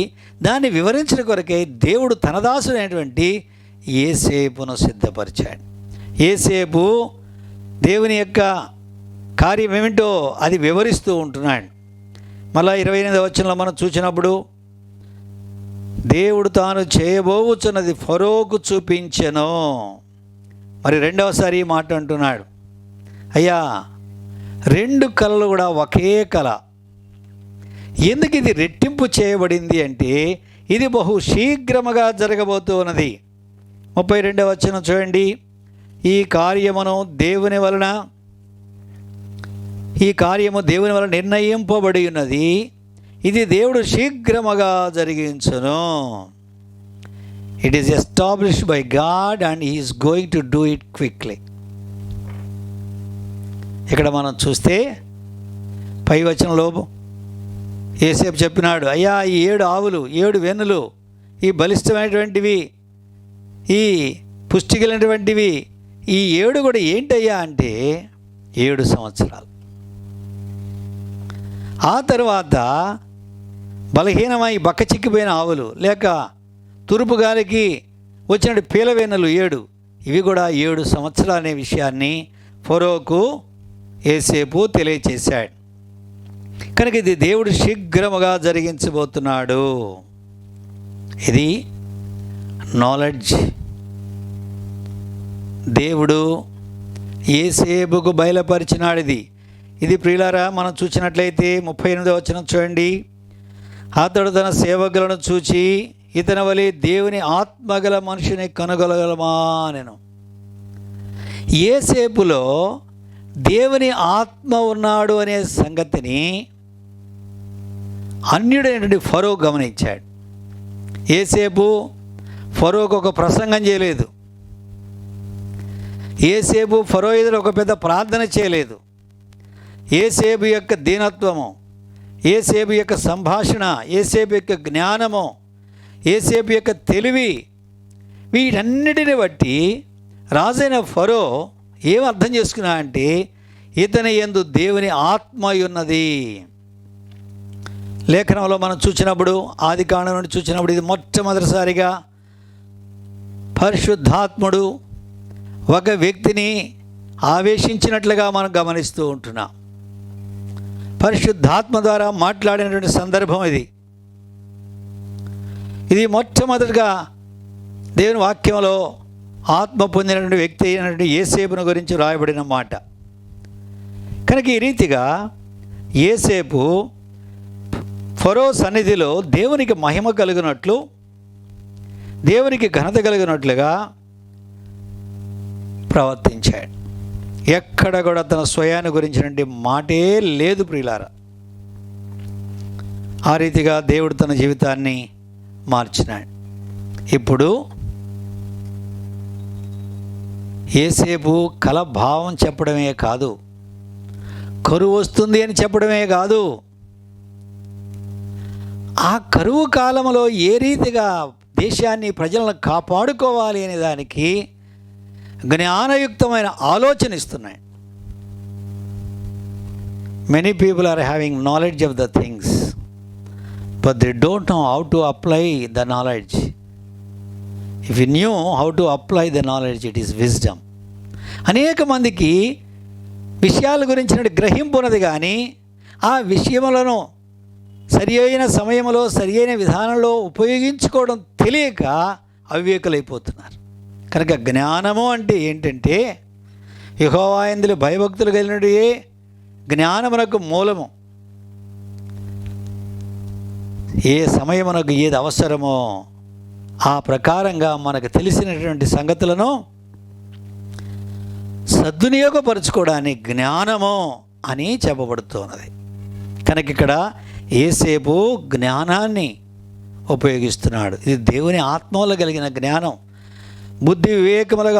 దాన్ని వివరించిన కొరకే దేవుడు తన దాసుడైనటువంటి యోసేపును సిద్ధపరిచాడు. యోసేపు దేవుని యొక్క కార్యం ఏమిటో అది వివరిస్తూ ఉంటున్నాడు. మళ్ళా 28వ వచనంలో మనం చూసినప్పుడు దేవుడు తాను చేయబోవచ్చున్నది ఫరోకు చూపించెను. మరి రెండవసారి ఈ మాట అంటున్నాడు, అయ్యా 2 కళలు కూడా ఒకే కళ. ఎందుకు ఇది రెట్టింపు చేయబడింది అంటే ఇది బహు శీఘ్రముగా జరగబోతూ ఉన్నది. 32వ వచనం చూడండి, ఈ కార్యమును దేవుని వలన ఈ కార్యము దేవుని వల్ల నిర్ణయింపబడి ఉన్నది, ఇది దేవుడు శీఘ్రముగా జరిగించును. It is established by God and he is going to do it quickly. ఇక్కడ మనం చూస్తే పై వచనంలో యోసేపు చెప్పినాడు, అయ్యా ఈ 7 ఆవులు 7 వెన్నులు, ఈ బలిష్టమైనటువంటివి, ఈ పుష్టిగలైనటువంటివి, ఈ 7 కూడా ఏంటయ్యా అంటే 7 సంవత్సరాలు. ఆ తర్వాత బలహీనమై బక్క చిక్కిపోయిన ఆవులు, లేక తూర్పు గాలికి వచ్చిన పీలవెన్నులు 7, ఇవి కూడా 7 సంవత్సరాలు అనే విషయాన్ని ఫరోకు యోసేపు తెలియచేశాడు. కనుక ఇది దేవుడు శీఘ్రముగా జరిగించబోతున్నాడు. ఇది నాలెడ్జ్ దేవుడు యోసేపుకు బయలుపరిచినాడు. ఇది ప్రియులారా మనం చూసినట్లయితే 38వ వచనం చూడండి. అతడు తన సేవకులను చూచి, ఇతని వలె దేవుని ఆత్మగల మనిషిని కనుగొనగలమా నేను. యోసేపులో దేవుని ఆత్మ ఉన్నాడు అనే సంగతిని అన్యుడైనటువంటి ఫరో గమనించాడు. యోసేపు ఫరోకు ఒక ప్రసంగం చేయలేదు. యోసేపు ఫరో ఎదురు ఒక పెద్ద ప్రార్థన చేయలేదు. యోసేపు యొక్క దీనత్వము, యోసేపు యొక్క సంభాషణ, యోసేపు యొక్క జ్ఞానము, యోసేపు యొక్క తెలివి, వీటన్నిటిని బట్టి రాజైన ఫరో ఏం అర్థం చేసుకున్నా అంటే ఇతని యందు దేవుని ఆత్మ ఉన్నది. లేఖనంలో మనం చూసినప్పుడు, ఆది కాండం నుండి చూసినప్పుడు, ఇది మొట్టమొదటిసారిగా పరిశుద్ధాత్ముడు ఒక వ్యక్తిని ఆవేశించినట్లుగా మనం గమనిస్తూ ఉంటున్నాం. పరిశుద్ధాత్మ ద్వారా మాట్లాడినటువంటి సందర్భం ఇది మొట్టమొదటిగా దేవుని వాక్యంలో ఆత్మ పొందినటువంటి వ్యక్తి అయినటువంటి యోసేపును గురించి రాయబడిన మాట. కనుక ఈ రీతిగా యోసేపు ఫరో సన్నిధిలో దేవునికి మహిమ కలిగినట్లు, దేవునికి ఘనత కలిగినట్లుగా ప్రవర్తించాడు. ఎక్కడ కూడా తన స్వయాన్ని గురించినటువంటి మాటే లేదు ప్రియులారా. ఆ రీతిగా దేవుడు తన జీవితాన్ని మార్చినాడు. ఇప్పుడు యోసేపు కల భావం చెప్పడమే కాదు, కరువు వస్తుంది అని చెప్పడమే కాదు, ఆ కరువు కాలంలో ఏ రీతిగా దేశాన్ని ప్రజలను కాపాడుకోవాలి అనే దానికి జ్ఞానయుక్తమైన ఆలోచన ఇస్తున్నాయి. Many people are having knowledge of the things but they don't know how to apply the knowledge. If you knew how to apply the knowledge, it is wisdom. అనేక మందికి విషయాల గురించిన గ్రహింపు ఉన్నది, కానీ ఆ విషయములను సరి అయిన సమయంలో సరి అయిన విధానంలో ఉపయోగించుకోవడం తెలియక అవివేకులైపోతున్నారు. కనుక జ్ఞానము అంటే ఏంటంటే యెహోవా యందు భయభక్తులు కలిగినదే జ్ఞానమునకు మూలము. ఏ సమయమునకు ఏది అవసరమో ఆ ప్రకారంగా మనకు తెలిసినటువంటి సంగతులను సద్వినియోగపరచుకోవడానికి జ్ఞానము అని చెప్పబడుతున్నది. కనుక ఇక్కడ యోసేపు జ్ఞానాన్ని ఉపయోగిస్తున్నాడు. ఇది దేవుని ఆత్మలో కలిగిన జ్ఞానం. బుద్ధి వివేకములకు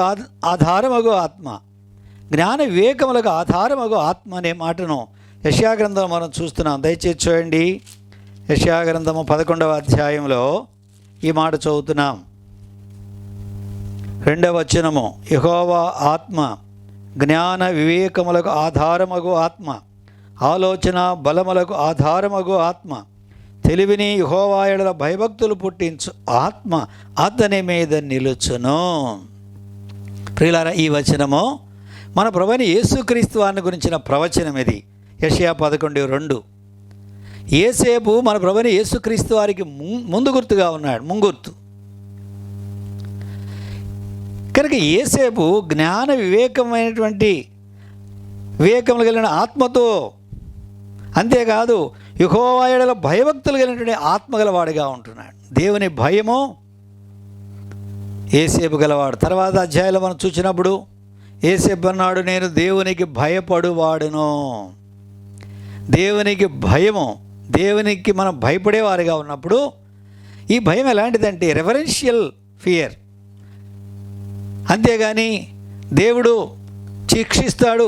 ఆధారమగు ఆత్మ, జ్ఞాన వివేకములకు ఆధారమగు ఆత్మ అనే మాటను యెషయా గ్రంథంలో మనం చూస్తున్నాం. దయచేసి చూడండి, యెషయా గ్రంథము 11వ అధ్యాయంలో ఈ మాట చదువుతున్నాం. 2వ వచనము, యెహోవా ఆత్మ జ్ఞాన వివేకములకు ఆధారమగు ఆత్మ, ఆలోచన బలములకు ఆధారమగు ఆత్మ, తెలివిని యెహోవా యెడల భయభక్తులు పుట్టించు ఆత్మ అతని మీద నిలుచును. ప్రియులారా, ఈ వచనము మన ప్రభువైన యేసుక్రీస్తు వారిని గురించిన ప్రవచనం. ఇది యెషయా 11:2. యోసేపు మన ప్రభువైన యేసుక్రీస్తు వారికి ముందు గుర్తుగా ఉన్నాడు, ముంగుర్తు. కనుక యోసేపు జ్ఞాన వివేకమైనటువంటి వివేకములు కలిగిన ఆత్మతో, అంతేకాదు యెహోవా యెడల భయభక్తులు కలిగినటువంటి ఆత్మ గలవాడిగా ఉంటున్నాడు. దేవుని భయము యోసేపు గలవాడు. తర్వాత అధ్యాయంలో మనం చూసినప్పుడు యోసేపు అన్నాడు, నేను దేవునికి భయపడువాడును. దేవునికి భయము, దేవునికి మనం భయపడేవారుగా ఉన్నప్పుడు ఈ భయం ఎలాంటిదంటే రెవరెన్షియల్ ఫియర్. అంతేగాని దేవుడు శిక్షిస్తాడు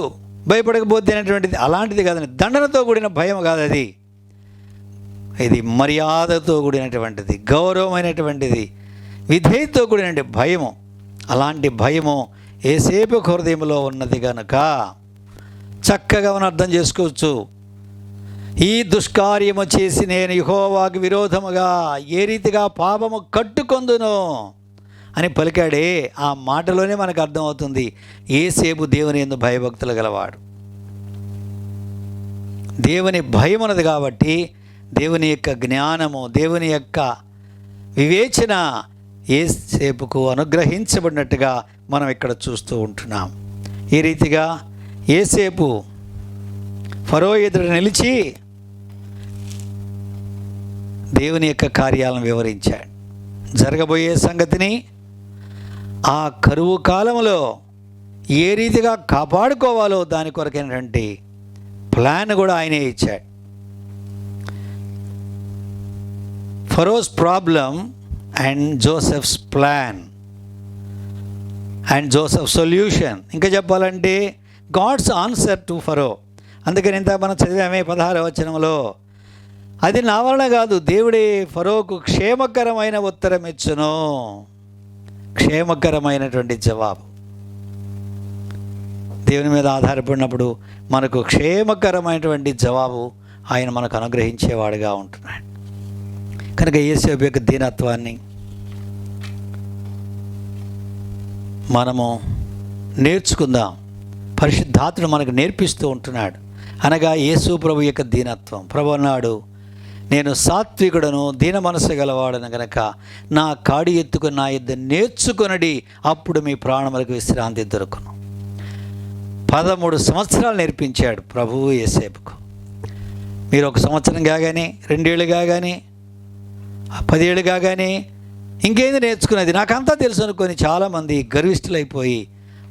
భయపడకపోతే అనేటువంటిది అలాంటిది కాదని, దండనతో కూడిన భయం కాదు అది. ఇది మర్యాదతో కూడినటువంటిది, గౌరవమైనటువంటిది, విధేయతతో కూడిన భయము. అలాంటి భయము యేసేపు హృదయంలో ఉన్నది కనుక చక్కగా మనం అర్థం చేసుకోవచ్చు. ఈ దుష్కార్యము చేసి నేను యెహోవాకు విరోధముగా ఏ రీతిగా పాపము కట్టుకొందును అని పలికాడే, ఆ మాటలోనే మనకు అర్థమవుతుంది యేసేపు దేవుని యందు భయభక్తులు గలవాడు. దేవుని భయం ఉన్నది కాబట్టి దేవుని యొక్క జ్ఞానము, దేవుని యొక్క వివేచన యేసేపుకు అనుగ్రహించబడినట్టుగా మనం ఇక్కడ చూస్తూ ఉంటున్నాం. ఈ రీతిగా యేసేపు ఫరో ఎదుట నిలిచి దేవుని యొక్క కార్యాలను వివరించాడు. జరగబోయే సంగతిని, ఆ కరువు కాలంలో ఏ రీతిగా కాపాడుకోవాలో దాని కొరకైనటువంటి ప్లాన్ కూడా ఆయనే ఇచ్చాడు. Pharaoh's problem and Joseph's plan and Joseph solution. ఇంకా చెప్పాలంటే గాడ్స్ ఆన్సర్ టు ఫరో. అందుకని ఇంత మనం చదివామే 16వ వచనంలో, అది నా వలన కాదు, దేవుడే ఫరోకు క్షేమకరమైన ఉత్తరం ఇచ్చును. క్షేమకరమైనటువంటి జవాబు. దేవుని మీద ఆధారపడినప్పుడు మనకు క్షేమకరమైనటువంటి జవాబు ఆయన మనకు అనుగ్రహించేవాడుగా ఉంటున్నాడు. కనుక యేసేపు యొక్క దీనత్వాన్ని మనము నేర్చుకుందాం. పరిశుద్ధాత్ముడు మనకు నేర్పిస్తూ ఉంటున్నాడు. అనగా యేసు ప్రభు యొక్క దీనత్వం. ప్రభు అన్నాడు, నేను సాత్వికుడను దీన మనసు గలవాడను గనక నా కాడి ఎత్తుకుని నా యుద్ధ నేర్చుకొనడి, అప్పుడు మీ ప్రాణములకు విశ్రాంతి దొరుకును. 13 సంవత్సరాలు నేర్పించాడు ప్రభువు యేసేపుకు. మీరు 1 సంవత్సరం కాగానే, 2 ఏళ్ళు కాగానే, 10 ఏళ్ళు కాగానే ఇంకేంది నేర్చుకునేది, నాకంతా తెలుసు అనుకొని చాలామంది గర్విష్ఠులైపోయి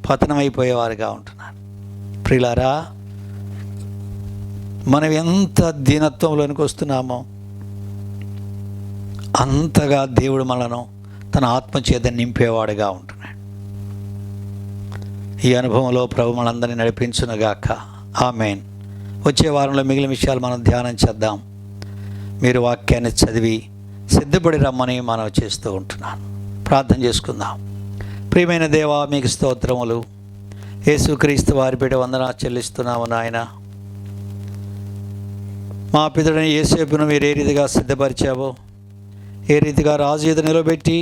పతనమైపోయేవారుగా ఉంటున్నారు. ప్రియులారా, మనం ఎంత దీనత్వంలోనికి వస్తున్నామో అంతగా దేవుడు మనను తన ఆత్మచేత నింపేవాడుగా ఉంటున్నాడు. ఈ అనుభవంలో ప్రభు మనందరినీ నడిపించునుగాక. ఆమేన్. వచ్చే వారంలో మిగిలిన విషయాలు మనం ధ్యానం చేద్దాం. మీరు వాక్యాన్ని చదివి సిద్ధపడి రమ్మని మనం చేస్తూ ఉంటున్నాను. ప్రార్థన చేసుకుందాం. ప్రియమైన దేవా, మీకు స్తోత్రములు. యేసుక్రీస్తు వారి పేట వందనాలు చెల్లిస్తున్నాము నాయన. మా పితరుని యేసేపును మీరు ఏ రీతిగా సిద్ధపరిచావో, ఏ రీతిగా రాజు ఎదుట నిలబెట్టి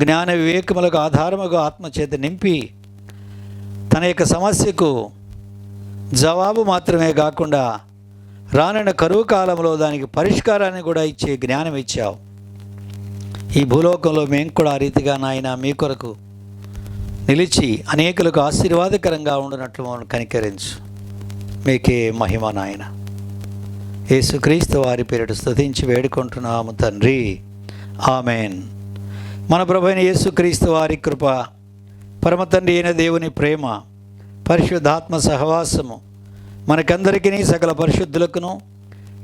జ్ఞాన వివేకములకు ఆధారముగా ఆత్మచేత నింపి తన యొక్క సమస్యకు జవాబు మాత్రమే కాకుండా రానున్న కరువు కాలంలో దానికి పరిష్కారాన్ని కూడా ఇచ్చే జ్ఞానం ఇచ్చావు. ఈ భూలోకంలో మేము కూడా ఆ రీతిగా నాయన మీ కొరకు నిలిచి అనేకులకు ఆశీర్వాదకరంగా ఉండినట్లు మమ్మల్ని కనికరించు. మీకే మహిమ నాయన. యేసుక్రీస్తు వారి పేరిట స్తుతించి వేడుకుంటున్నాము తండ్రి. ఆమెన్. మన ప్రభు అయిన యేసుక్రీస్తు వారి కృప, పరమ తండ్రి అయిన దేవుని ప్రేమ, పరిశుద్ధాత్మ సహవాసము మనకందరికీ సకల పరిశుద్ధులకును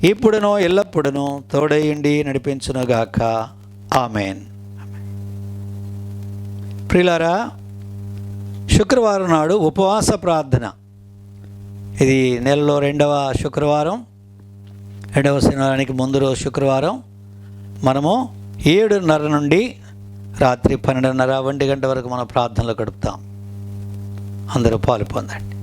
ఇప్పుడునో ఎల్లప్పుడునూ తోడయుండి నడిపించునుగాక. ఆమెన్. ప్రియులారా, శుక్రవారం నాడు ఉపవాస ప్రార్థన. ఇది నెలలో 2వ శుక్రవారం, 2వ శనివారానికి ముందు రోజు శుక్రవారం. మనము 7:30 నుండి రాత్రి 12:30, 1 గంట వరకు మనం ప్రార్థనలు గడుపుతాం. అందరూ పాలు పొందండి.